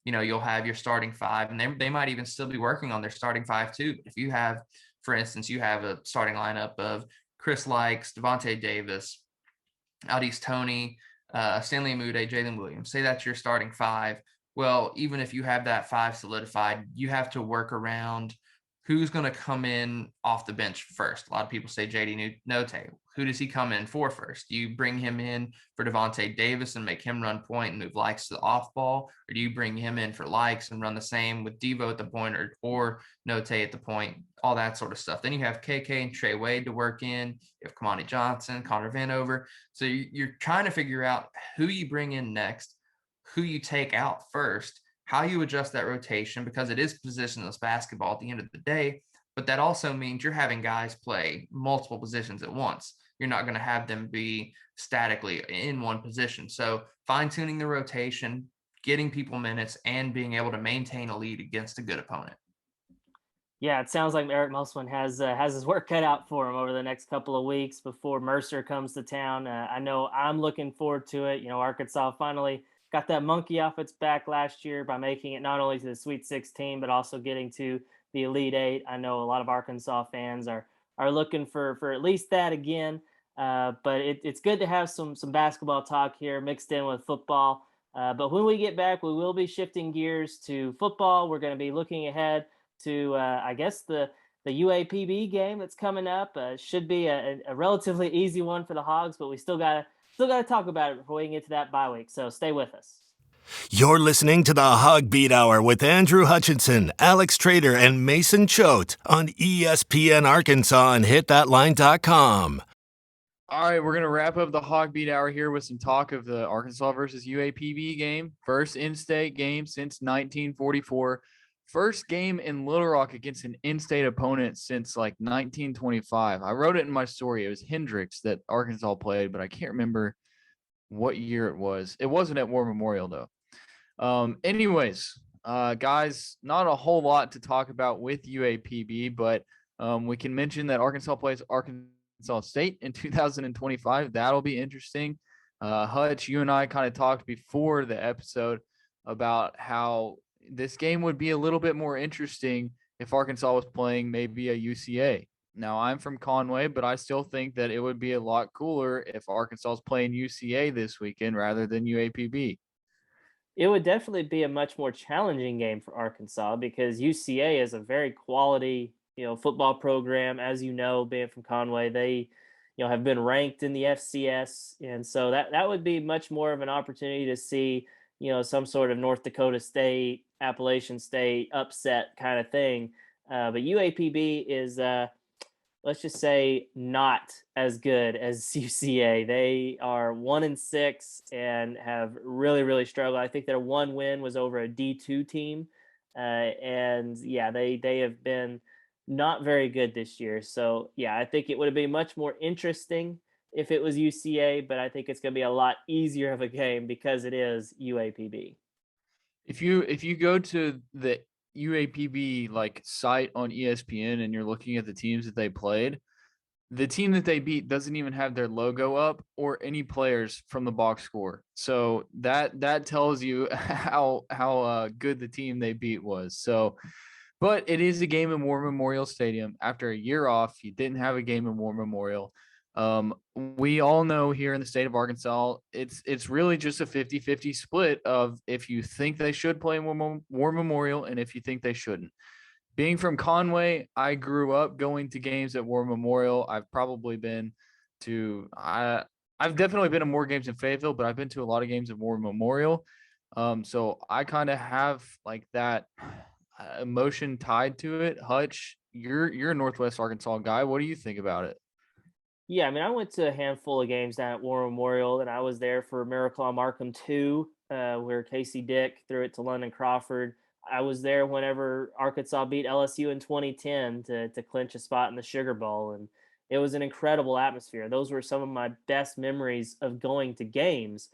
You'll have your starting five, and they might even still be working on their starting five too. But if you have, for instance, you have a starting lineup of Chris Likes, Devontae Davis, Aldis Toney, Stanley Amude, Jalen Williams. Say that's your starting five. Well, even if you have that five solidified, you have to work around who's going to come in off the bench first. A lot of people say JD Notae. Who does he come in for first? Do you bring him in for Devontae Davis and make him run point and move Likes to the off ball? Or do you bring him in for Likes and run the same with Devo at the point or Notae at the point? All that sort of stuff. Then you have KK and Trey Wade to work in. You have Kamani Johnson, Connor Vanover. So you're trying to figure out who you bring in next, who you take out first, how you adjust that rotation, because it is positionless basketball at the end of the day. But that also means you're having guys play multiple positions at once. You're not going to have them be statically in one position. So fine-tuning the rotation, getting people minutes, and being able to maintain a lead against a good opponent. Yeah, it sounds like Eric Musselman has his work cut out for him over the next couple of weeks before Mercer comes to town. I know I'm looking forward to it. Arkansas finally got that monkey off its back last year by making it not only to the Sweet 16, but also getting to the Elite Eight. I know a lot of Arkansas fans are looking for at least that again. But it's good to have some basketball talk here mixed in with football. But when we get back, we will be shifting gears to football. We're going to be looking ahead to I guess the UAPB game that's coming up. Should be a relatively easy one for the Hogs, but we still gotta talk about it before we can get to that bye week. So stay with us. You're listening to the HawgBeat Hour with Andrew Hutchinson, Alex Trader, and Mason Choate on ESPN Arkansas and HitThatLine.com. All right, we're going to wrap up the HawgBeat Hour here with some talk of the Arkansas versus UAPB game. First in-state game since 1944. First game in Little Rock against an in-state opponent since like 1925. I wrote it in my story. It was Hendricks that Arkansas played, but I can't remember what year it was. It wasn't at War Memorial, though. Anyways, guys, not a whole lot to talk about with UAPB, but we can mention that Arkansas plays Arkansas State in 2025. That'll be interesting. Hutch, you and I kind of talked before the episode about how this game would be a little bit more interesting if Arkansas was playing maybe a UCA. Now, I'm from Conway, but I still think that it would be a lot cooler if Arkansas is playing UCA this weekend rather than UAPB. It would definitely be a much more challenging game for Arkansas because UCA is a very quality football program, as being from Conway, they have been ranked in the FCS, and so that would be much more of an opportunity to see some sort of North Dakota State, Appalachian State upset kind of thing. But UAPB is let's just say not as good as UCA. They are 1-6 and have really, really struggled. I think their one win was over a D2 team. And yeah, they have been not very good this year. So yeah, I think it would have been much more interesting if it was UCA, but I think it's going to be a lot easier of a game because it is UAPB. If you go to the UAPB like site on ESPN and you're looking at the teams that they played, the team that they beat doesn't even have their logo up or any players from the box score. So that tells you how good the team they beat was. So, but it is a game in War Memorial Stadium. After a year off, you didn't have a game in War Memorial. We all know here in the state of Arkansas, it's really just a 50-50 split of if you think they should play in War Memorial and if you think they shouldn't. Being from Conway, I grew up going to games at War Memorial. I've probably been to I've definitely been to more games in Fayetteville, but I've been to a lot of games at War Memorial. So I kind of have like that emotion tied to it. Hutch, you're a Northwest Arkansas guy. What do you think about it? Yeah, I mean, I went to a handful of games down at War Memorial, and I was there for Miracle on Markham 2, where Casey Dick threw it to London Crawford. I was there whenever Arkansas beat LSU in 2010 to clinch a spot in the Sugar Bowl, and it was an incredible atmosphere. Those were some of my best memories of going to games.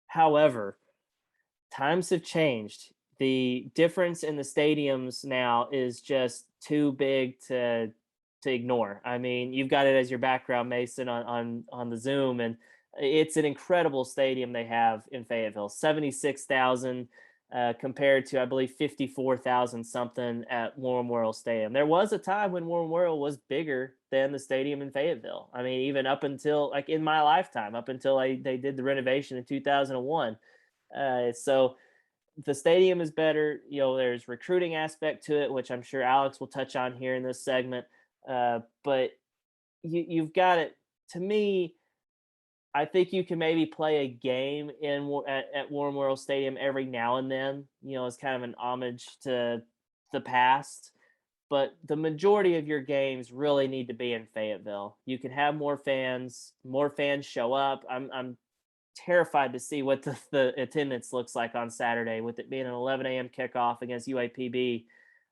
However, times have changed. The difference in the stadiums now is just too big to ignore. I mean, you've got it as your background, Mason, on the Zoom, and it's an incredible stadium they have in Fayetteville. 76,000 compared to, I believe, 54,000 something at War Memorial Stadium. There was a time when War Memorial was bigger than the stadium in Fayetteville. I mean, even up until like in my lifetime, up until they did the renovation in 2001. So the stadium is better. There's recruiting aspect to it, which I'm sure Alex will touch on here in this segment. But you've got it. To me, I think you can maybe play a game at War Memorial Stadium every now and then, as kind of an homage to the past. But the majority of your games really need to be in Fayetteville. You can have more fans show up. I'm terrified to see what the attendance looks like on Saturday, with it being an 11 a.m. kickoff against UAPB.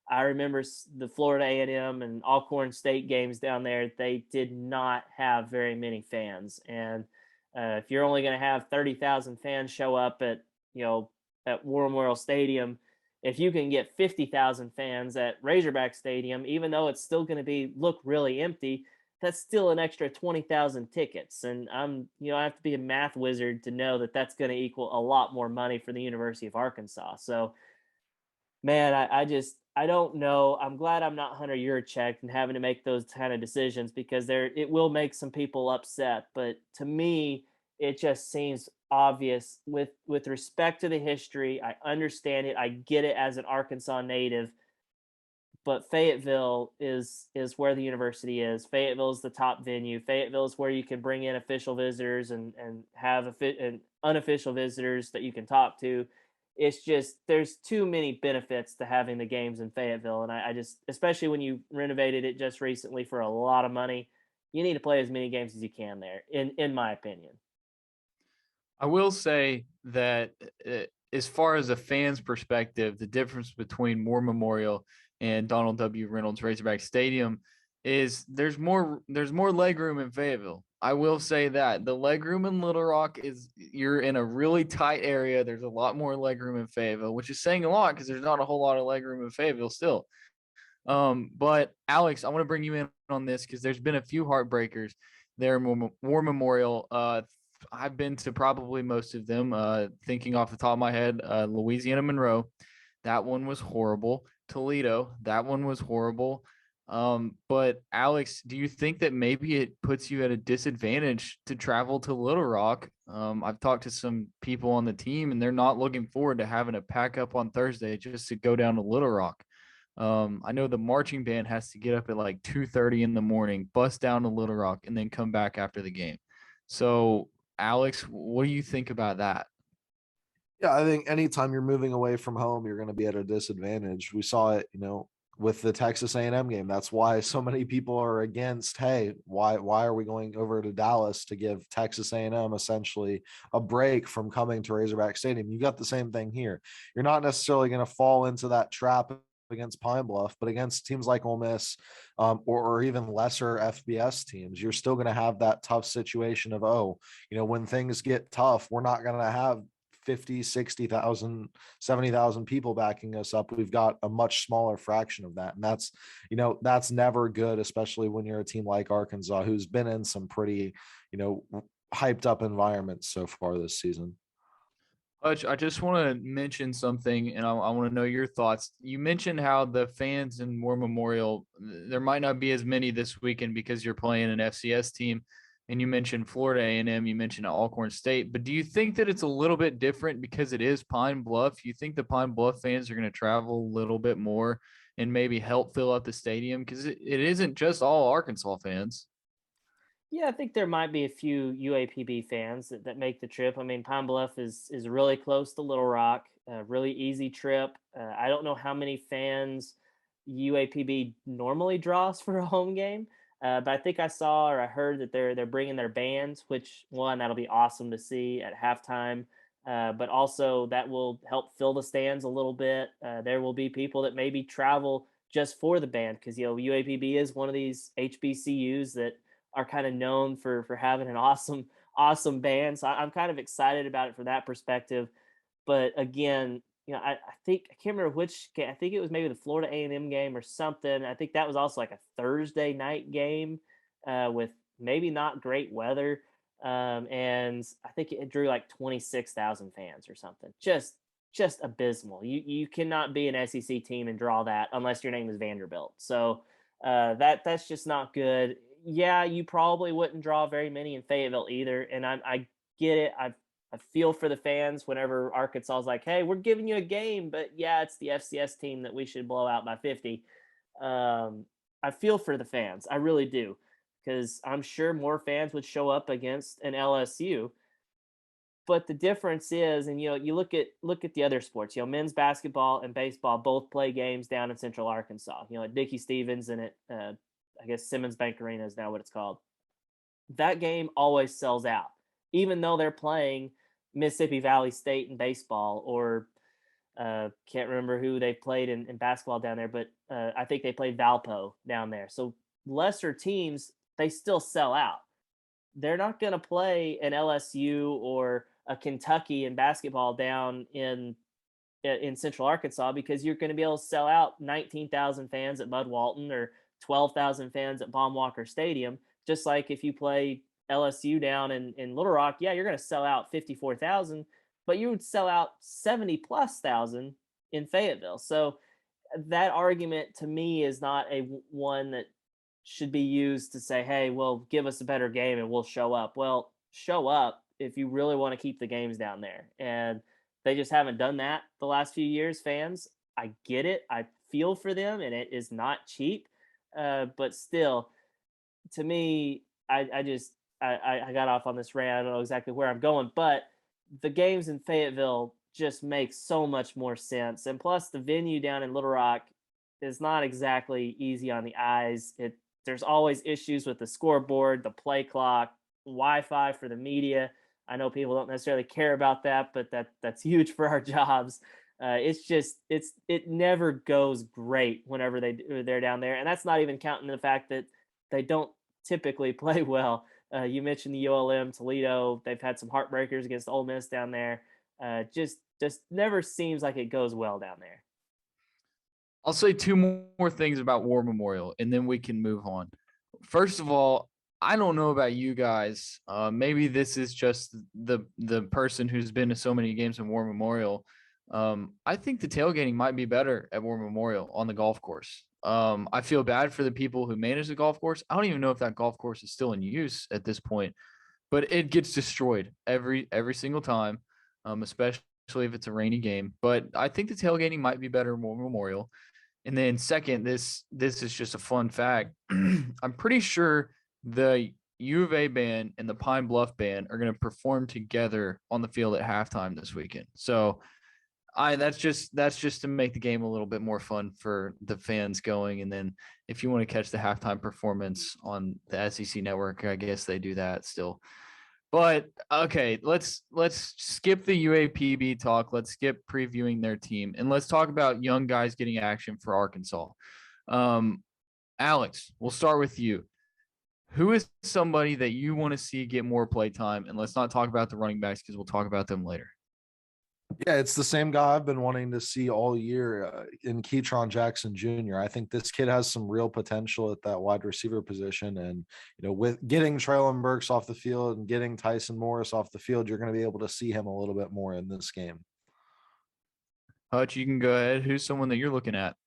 I remember the Florida A&M and Alcorn State games down there. They did not have very many fans. And if you're only going to have 30,000 fans show up at War Memorial Stadium, if you can get 50,000 fans at Razorback Stadium, even though it's still going to look really empty, that's still an extra 20,000 tickets. And I have to be a math wizard to know that that's going to equal a lot more money for the University of Arkansas. So, man, I don't know. I'm glad I'm not Hunter Yurchek and having to make those kind of decisions, because it will make some people upset. But to me, it just seems obvious with respect to the history. I understand it. I get it as an Arkansas native. But Fayetteville is where the university is. Fayetteville is the top venue. Fayetteville is where you can bring in official visitors and have and unofficial visitors that you can talk to. It's just, there's too many benefits to having the games in Fayetteville. And I just, especially when you renovated it just recently for a lot of money, you need to play as many games as you can there, in my opinion. I will say that as far as a fan's perspective, the difference between War Memorial and Donald W. Reynolds Razorback Stadium is there's more legroom in Fayetteville. I will say that the legroom in Little Rock you're in a really tight area. There's a lot more legroom in Fayetteville, which is saying a lot because there's not a whole lot of legroom in Fayetteville still. But Alex, I want to bring you in on this because there's been a few heartbreakers there in War Memorial. I've been to probably most of them. Thinking off the top of my head, Louisiana Monroe, that one was horrible. Toledo, that one was horrible. But Alex, do you think that maybe it puts you at a disadvantage to travel to Little Rock? I've talked to some people on the team, and they're not looking forward to having to pack up on Thursday just to go down to Little Rock. I know the marching band has to get up at like 2:30 in the morning, bus down to Little Rock, and then come back after the game. So, Alex, what do you think about that? Yeah, I think anytime you're moving away from home, you're going to be at a disadvantage. We saw it, with the Texas A&M game. That's why so many people are against, hey, why are we going over to Dallas to give Texas A&M essentially a break from coming to Razorback Stadium? You got the same thing here. You're not necessarily going to fall into that trap against Pine Bluff, but against teams like Ole Miss, or even lesser FBS teams, you're still going to have that tough situation of, when things get tough, we're not going to have 50, 60,000, 70,000 people backing us up. We've got a much smaller fraction of that. And that's never good, especially when you're a team like Arkansas, who's been in some pretty, hyped up environments so far this season. Hutch, I just want to mention something, and I want to know your thoughts. You mentioned how the fans in War Memorial, there might not be as many this weekend because you're playing an FCS team, and you mentioned Florida A&M, you mentioned Alcorn State. But do you think that it's a little bit different because it is Pine Bluff? You think the Pine Bluff fans are going to travel a little bit more and maybe help fill up the stadium? Because it isn't just all Arkansas fans. Yeah, I think there might be a few UAPB fans that make the trip. I mean, Pine Bluff is really close to Little Rock, a really easy trip. I don't know how many fans UAPB normally draws for a home game, but I think I saw or I heard that they're bringing their bands, which one that'll be awesome to see at halftime. But also that will help fill the stands a little bit. There will be people that maybe travel just for the band because UAPB is one of these HBCUs that are kind of known for having an awesome band. So I'm kind of excited about it from that perspective. But again, I think I can't remember which game. I think it was maybe the Florida A&M game or something. I think that was also like a Thursday night game with maybe not great weather. And I think it drew like 26,000 fans or something. Just abysmal. You cannot be an SEC team and draw that unless your name is Vanderbilt. So that's just not good. Yeah, you probably wouldn't draw very many in Fayetteville either. And I get it. I feel for the fans whenever Arkansas is like, hey, we're giving you a game, but yeah, it's the FCS team that we should blow out by 50. I feel for the fans. I really do. Because I'm sure more fans would show up against an LSU. But the difference is, and you look at the other sports, men's basketball and baseball both play games down in Central Arkansas, at Dickey Stevens and at I guess Simmons Bank Arena is now what it's called. That game always sells out, even though they're playing Mississippi Valley State in baseball, or can't remember who they played in basketball down there, but I think they played Valpo down there. So lesser teams, they still sell out. They're not going to play an LSU or a Kentucky in basketball down in Central Arkansas because you're going to be able to sell out 19,000 fans at Bud Walton or 12,000 fans at Baum-Walker Stadium. Just like if you play LSU down in Little Rock, yeah, you're going to sell out 54,000, but you would sell out 70 plus thousand in Fayetteville. So that argument to me is not one that should be used to say, hey, well, give us a better game and we'll show up. Well, show up if you really want to keep the games down there. And they just haven't done that the last few years, fans. I get it. I feel for them, and it is not cheap. But still, to me, I got off on this rant. I don't know exactly where I'm going, but the games in Fayetteville just make so much more sense. And plus, the venue down in Little Rock is not exactly easy on the eyes. There's always issues with the scoreboard, the play clock, Wi-Fi for the media. I know people don't necessarily care about that, but that's huge for our jobs. It never goes great whenever they're down there, and that's not even counting the fact that they don't typically play well. You mentioned the ULM, Toledo. They've had some heartbreakers against Ole Miss down there. Just never seems like it goes well down there. I'll say two more things about War Memorial, and then we can move on. First of all, I don't know about you guys. Maybe this is just the person who's been to so many games in War Memorial. I think the tailgating might be better at War Memorial on the golf course. I feel bad for the people who manage the golf course. I don't even know if that golf course is still in use at this point, but it gets destroyed every single time, especially if it's a rainy game. But I think the tailgating might be better at War Memorial. And then second, this is just a fun fact. I'm pretty sure the U of A band and the Pine Bluff band are going to perform together on the field at halftime this weekend. So that's just to make the game a little bit more fun for the fans going. And then if you want to catch the halftime performance on the SEC network, I guess they do that still. But okay, let's skip the UAPB talk. Let's skip previewing their team, and let's talk about young guys getting action for Arkansas. Alex, we'll start with you. Who is somebody that you want to see get more play time? And let's not talk about the running backs because we'll talk about them later. Yeah, it's the same guy I've been wanting to see all year in Ketron Jackson Jr. I think this kid has some real potential at that wide receiver position. And, with getting Traylon Burks off the field and getting Tyson Morris off the field, you're going to be able to see him a little bit more in this game. Hutch, you can go ahead. Who's someone that you're looking at?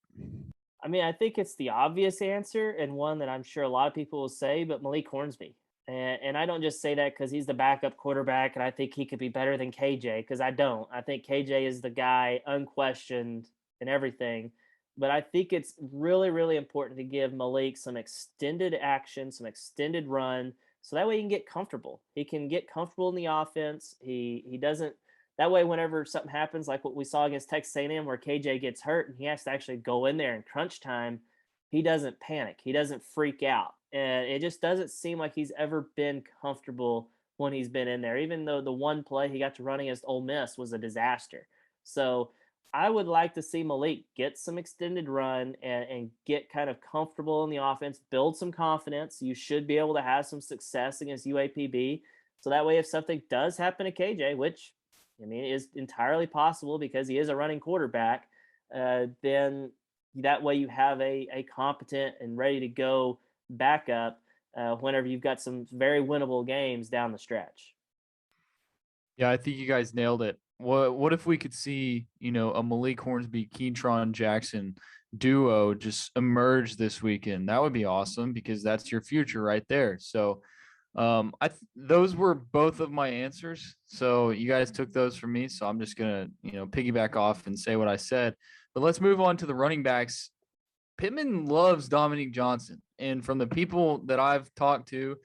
I mean, I think it's the obvious answer and one that I'm sure a lot of people will say, but Malik Hornsby. And I don't just say that because he's the backup quarterback and I think he could be better than KJ, because I don't. I think KJ is the guy unquestioned and everything. But I think it's really, really important to give Malik some extended action, some extended run, so that way he can get comfortable. He can get comfortable in the offense. He doesn't – that way whenever something happens like what we saw against Texas A&M where KJ gets hurt and he has to actually go in there in crunch time, he doesn't panic. He doesn't freak out. And it just doesn't seem like he's ever been comfortable when he's been in there, even though the one play he got to run against Ole Miss was a disaster. So I would like to see Malik get some extended run and get kind of comfortable in the offense, build some confidence. You should be able to have some success against UAPB. So that way, if something does happen to KJ, which, I mean, is entirely possible because he is a running quarterback, then that way you have a competent and ready to go backup whenever you've got some very winnable games down the stretch. Yeah, I think you guys nailed it. What if we could see, a Malik Hornsby, Ketron Jackson duo just emerge this weekend? That would be awesome because that's your future right there. So those were both of my answers. So you guys took those from me. So I'm just gonna, piggyback off and say what I said. But let's move on to the running backs. Pittman loves Dominique Johnson. And from the people that I've talked to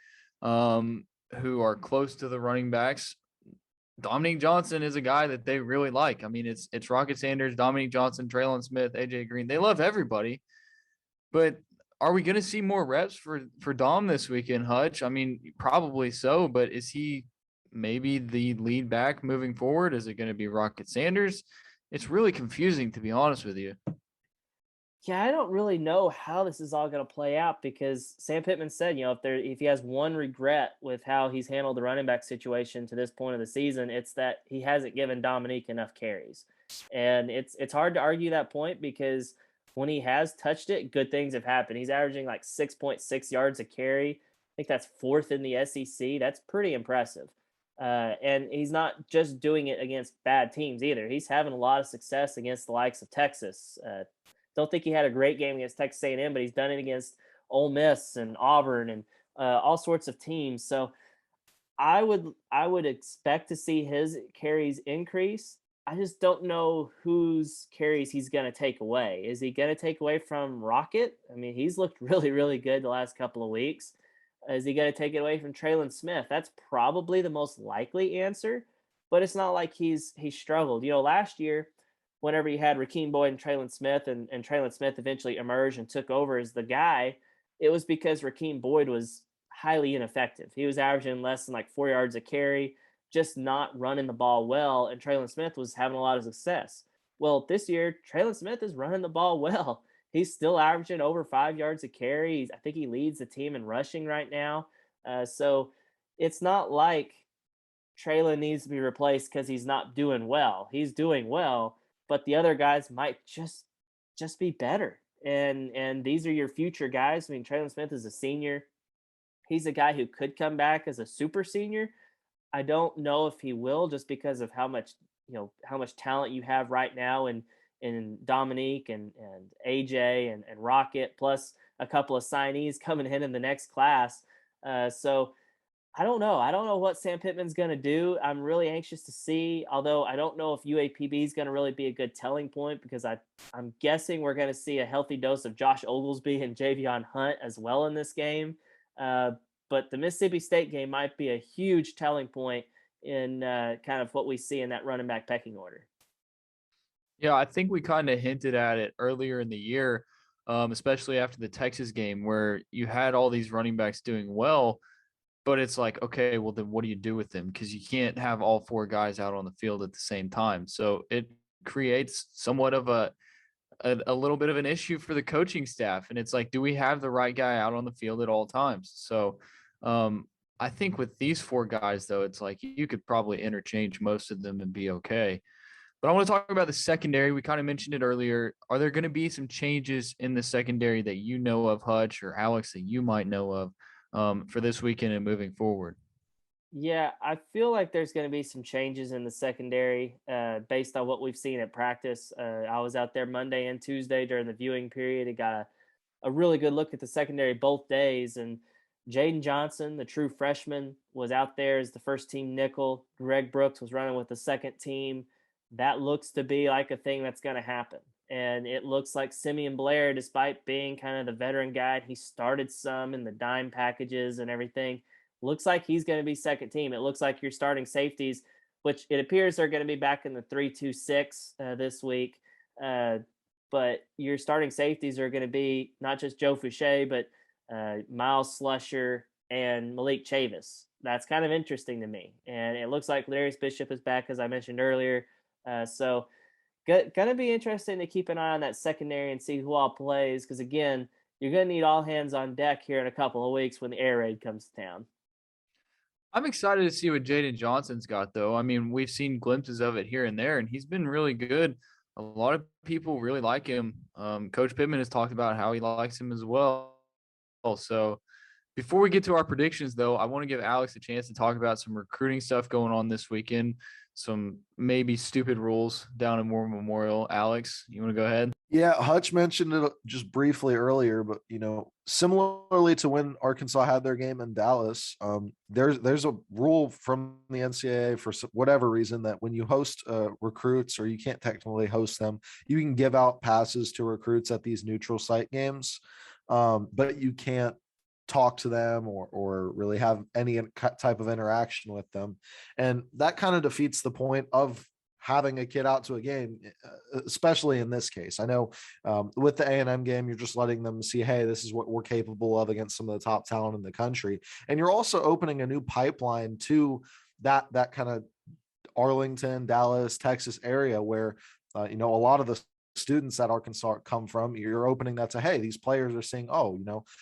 who are close to the running backs, Dominique Johnson is a guy that they really like. I mean, it's Rocket Sanders, Dominique Johnson, Traylon Smith, AJ Green. They love everybody. But are we going to see more reps for Dom this weekend, Hutch? I mean, probably so, but is he maybe the lead back moving forward? Is it going to be Rocket Sanders? It's really confusing, to be honest with you. Yeah, I don't really know how this is all going to play out because Sam Pittman said, if he has one regret with how he's handled the running back situation to this point of the season, it's that he hasn't given Dominique enough carries. And it's hard to argue that point because when he has touched it, good things have happened. He's averaging like 6.6 yards a carry. I think that's fourth in the SEC. That's pretty impressive. And he's not just doing it against bad teams either. He's having a lot of success against the likes of Texas. Don't think he had a great game against Texas A&M, but he's done it against Ole Miss and Auburn and all sorts of teams. So I would expect to see his carries increase. I just don't know whose carries he's going to take away. Is he going to take away from Rocket? I mean, he's looked really, really good the last couple of weeks. Is he going to take it away from Traylon Smith? That's probably the most likely answer, but it's not like he's struggled. Last year, whenever you had Rakeem Boyd and Traylon Smith, and Traylon Smith eventually emerged and took over as the guy, it was because Rakeem Boyd was highly ineffective. He was averaging less than like 4 yards a carry, just not running the ball well, and Traylon Smith was having a lot of success. Well, this year, Traylon Smith is running the ball well. He's still averaging over 5 yards a carry. I think he leads the team in rushing right now. So it's not like Traylon needs to be replaced because he's not doing well. He's doing well, but the other guys might just be better. And these are your future guys. I mean, Traylon Smith is a senior. He's a guy who could come back as a super senior. I don't know if he will, just because of how much talent you have right now in Dominique and AJ and Rocket, plus a couple of signees coming in the next class. So I don't know. I don't know what Sam Pittman's going to do. I'm really anxious to see, although I don't know if UAPB is going to really be a good telling point because I'm guessing we're going to see a healthy dose of Josh Oglesby and Javion Hunt as well in this game. Uh, but the Mississippi State game might be a huge telling point in kind of what we see in that running back pecking order. Yeah, I think we kind of hinted at it earlier in the year, especially after the Texas game where you had all these running backs doing well. But it's like, okay, well, then what do you do with them? Because you can't have all four guys out on the field at the same time. So it creates somewhat of a little bit of an issue for the coaching staff. And it's like, do we have the right guy out on the field at all times? So I think with these four guys, though, it's like you could probably interchange most of them and be okay. But I want to talk about the secondary. We kind of mentioned it earlier. Are there going to be some changes in the secondary that you know of, Hutch or Alex, that you might know of? For this weekend and moving forward? Yeah, I feel like there's going to be some changes in the secondary based on what we've seen at practice. I was out there Monday and Tuesday during the viewing period. It got a really good look at the secondary both days. And Jaden Johnson, the true freshman, was out there as the first team nickel. Greg Brooks was running with the second team. That looks to be like a thing that's going to happen. And it looks like Simeon Blair, despite being kind of the veteran guy, he started some in the dime packages and everything. Looks like he's going to be second team. It looks like your starting safeties, which it appears are going to be back in the 3-2-6 this week. But your starting safeties are going to be not just Joe Fouché, but Miles Slusher and Malik Chavis. That's kind of interesting to me. And it looks like Ladarius Bishop is back, as I mentioned earlier. So going to be interesting to keep an eye on that secondary and see who all plays. Because, again, you're going to need all hands on deck here in a couple of weeks when the air raid comes to town. I'm excited to see what Jaden Johnson's got, though. I mean, we've seen glimpses of it here and there, and he's been really good. A lot of people really like him. Coach Pittman has talked about how he likes him as well. So before we get to our predictions, though, I want to give Alex a chance to talk about some recruiting stuff going on this weekend, some maybe stupid rules down in War Memorial. Alex, you want to go ahead? Yeah, Hutch mentioned it just briefly earlier, but similarly to when Arkansas had their game in Dallas, there's a rule from the NCAA for whatever reason that when you host recruits, or you can't technically host them, you can give out passes to recruits at these neutral site games, but you can't talk to them or really have any type of interaction with them, and that kind of defeats the point of having a kid out to a game, especially in this case. I know with the A&M game, you're just letting them see, hey, this is what we're capable of against some of the top talent in the country. And you're also opening a new pipeline to that kind of Arlington, Dallas, Texas area where, a lot of the students that Arkansas come from, you're opening that to, hey, these players are saying, oh,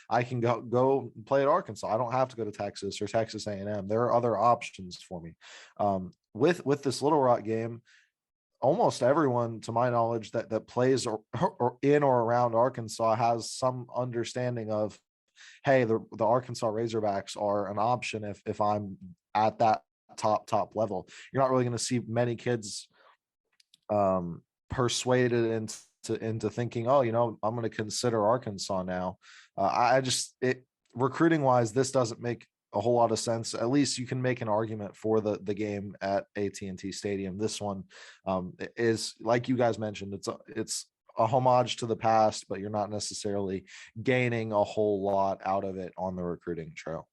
I can go play at Arkansas. I don't have to go to Texas or Texas A&M. There are other options for me. With this Little Rock game, almost everyone, to my knowledge, that plays or in or around Arkansas has some understanding of, hey, the Arkansas Razorbacks are an option if I'm at that top level. You're not really going to see many kids persuaded into thinking, oh, I'm going to consider Arkansas now. Recruiting wise, this doesn't make a whole lot of sense. At least you can make an argument for the game at AT&T Stadium. This one is, like you guys mentioned, it's a homage to the past, but you're not necessarily gaining a whole lot out of it on the recruiting trail.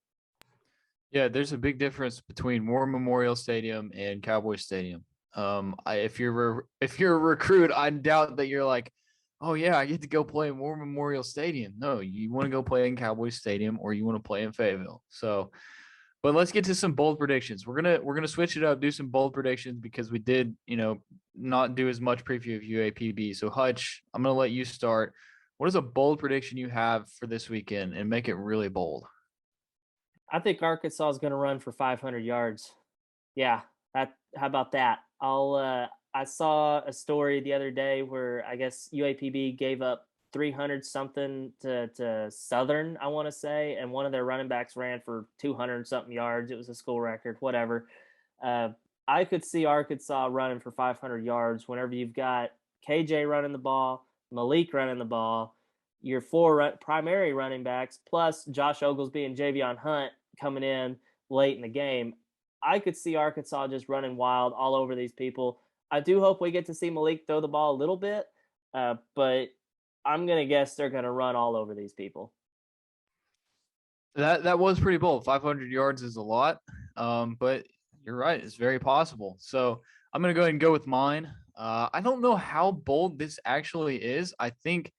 Yeah, there's a big difference between War Memorial Stadium and Cowboy Stadium. If you're a recruit, I doubt that you're like, oh yeah, I get to go play in War Memorial Stadium. No, you want to go play in Cowboy Stadium or you want to play in Fayetteville. So, but let's get to some bold predictions. We're gonna switch it up, do some bold predictions because we did, not do as much preview of UAPB. So Hutch, I'm gonna let you start. What is a bold prediction you have for this weekend, and make it really bold? I think Arkansas is going to run for 500 yards. Yeah, how about that? I saw a story the other day where I guess UAPB gave up 300 something to Southern, I want to say, and one of their running backs ran for 200 something yards. It was a school record, whatever. I could see Arkansas running for 500 yards whenever you've got KJ running the ball, Malik running the ball, your four primary running backs, plus Josh Oglesby and Javion Hunt coming in late in the game, I could see Arkansas just running wild all over these people. I do hope we get to see Malik throw the ball a little bit, but I'm going to guess they're going to run all over these people. That was pretty bold. 500 yards is a lot, but you're right. It's very possible. So I'm going to go ahead and go with mine. I don't know how bold this actually is. I think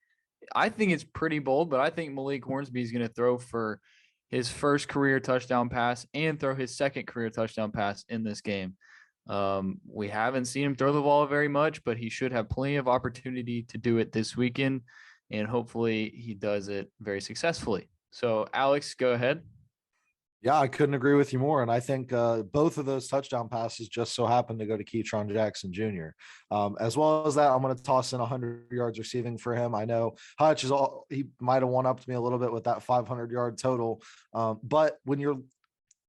it's pretty bold, but I think Malik Hornsby is going to throw for his first career touchdown pass and throw his second career touchdown pass in this game. We haven't seen him throw the ball very much, but he should have plenty of opportunity to do it this weekend, and hopefully he does it very successfully. So, Alex, go ahead. Yeah, I couldn't agree with you more. And I think both of those touchdown passes just so happened to go to Ketron Jackson Jr. As well as that, I'm going to toss in 100 yards receiving for him. I know Hutch he might have one upped me a little bit with that 500-yard total. But when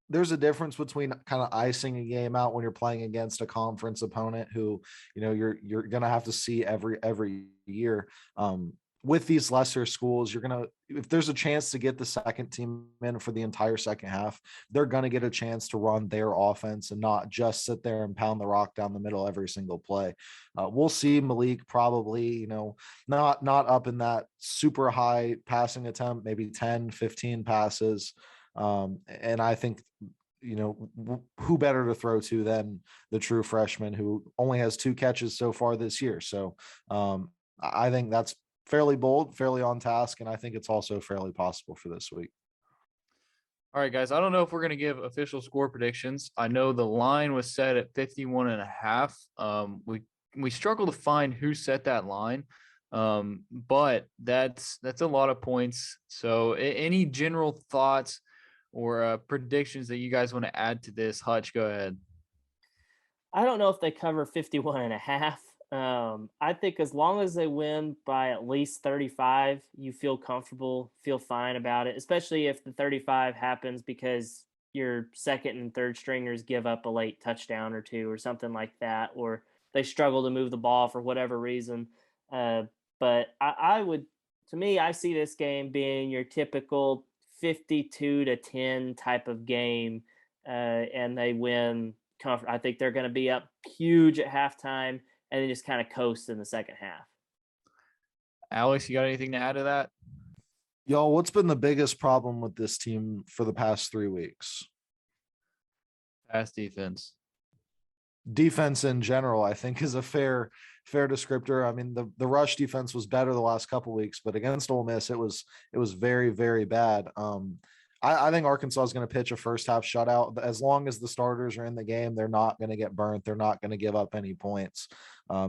there's a difference between kind of icing a game out when you're playing against a conference opponent who, you're going to have to see every year. With these lesser schools, if there's a chance to get the second team in for the entire second half, they're going to get a chance to run their offense and not just sit there and pound the rock down the middle every single play. We'll see Malik probably, not up in that super high passing attempt, maybe 10, 15 passes. And I think, who better to throw to than the true freshman who only has 2 catches so far this year. So I think that's fairly bold, fairly on task, and I think it's also fairly possible for this week. All right, guys, I don't know if we're going to give official score predictions. I know the line was set at 51.5. We struggle to find who set that line, but that's a lot of points. So any general thoughts or predictions that you guys want to add to this? Hutch, go ahead. I don't know if they cover 51.5. I think as long as they win by at least 35, you feel comfortable, feel fine about it, especially if the 35 happens because your second and third stringers give up a late touchdown or two or something like that, or they struggle to move the ball for whatever reason. But I see this game being your typical 52-10 type of game, and they win. I think they're going to be up huge at halftime and then just kind of coast in the second half. Alex, you got anything to add to that? Y'all, what's been the biggest problem with this team for the past 3 weeks? Pass defense. Defense in general, I think, is a fair descriptor. I mean, the rush defense was better the last couple of weeks, but against Ole Miss, it was very, very bad. I think Arkansas is going to pitch a first half shutout. As long as the starters are in the game, they're not going to get burnt. They're not going to give up any points.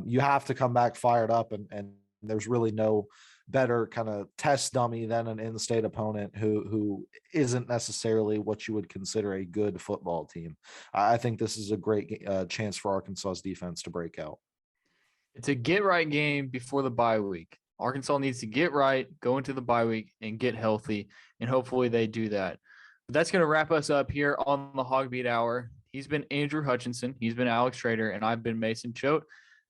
You have to come back fired up, and there's really no better kind of test dummy than an in-state opponent who isn't necessarily what you would consider a good football team. I think this is a great chance for Arkansas's defense to break out. It's a get-right game before the bye week. Arkansas needs to get right, go into the bye week, and get healthy, and hopefully they do that. But that's going to wrap us up here on the HawgBeat Hour. He's been Andrew Hutchinson. He's been Alex Trader, and I've been Mason Choate.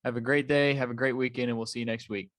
Have a great day. Have a great weekend, and we'll see you next week.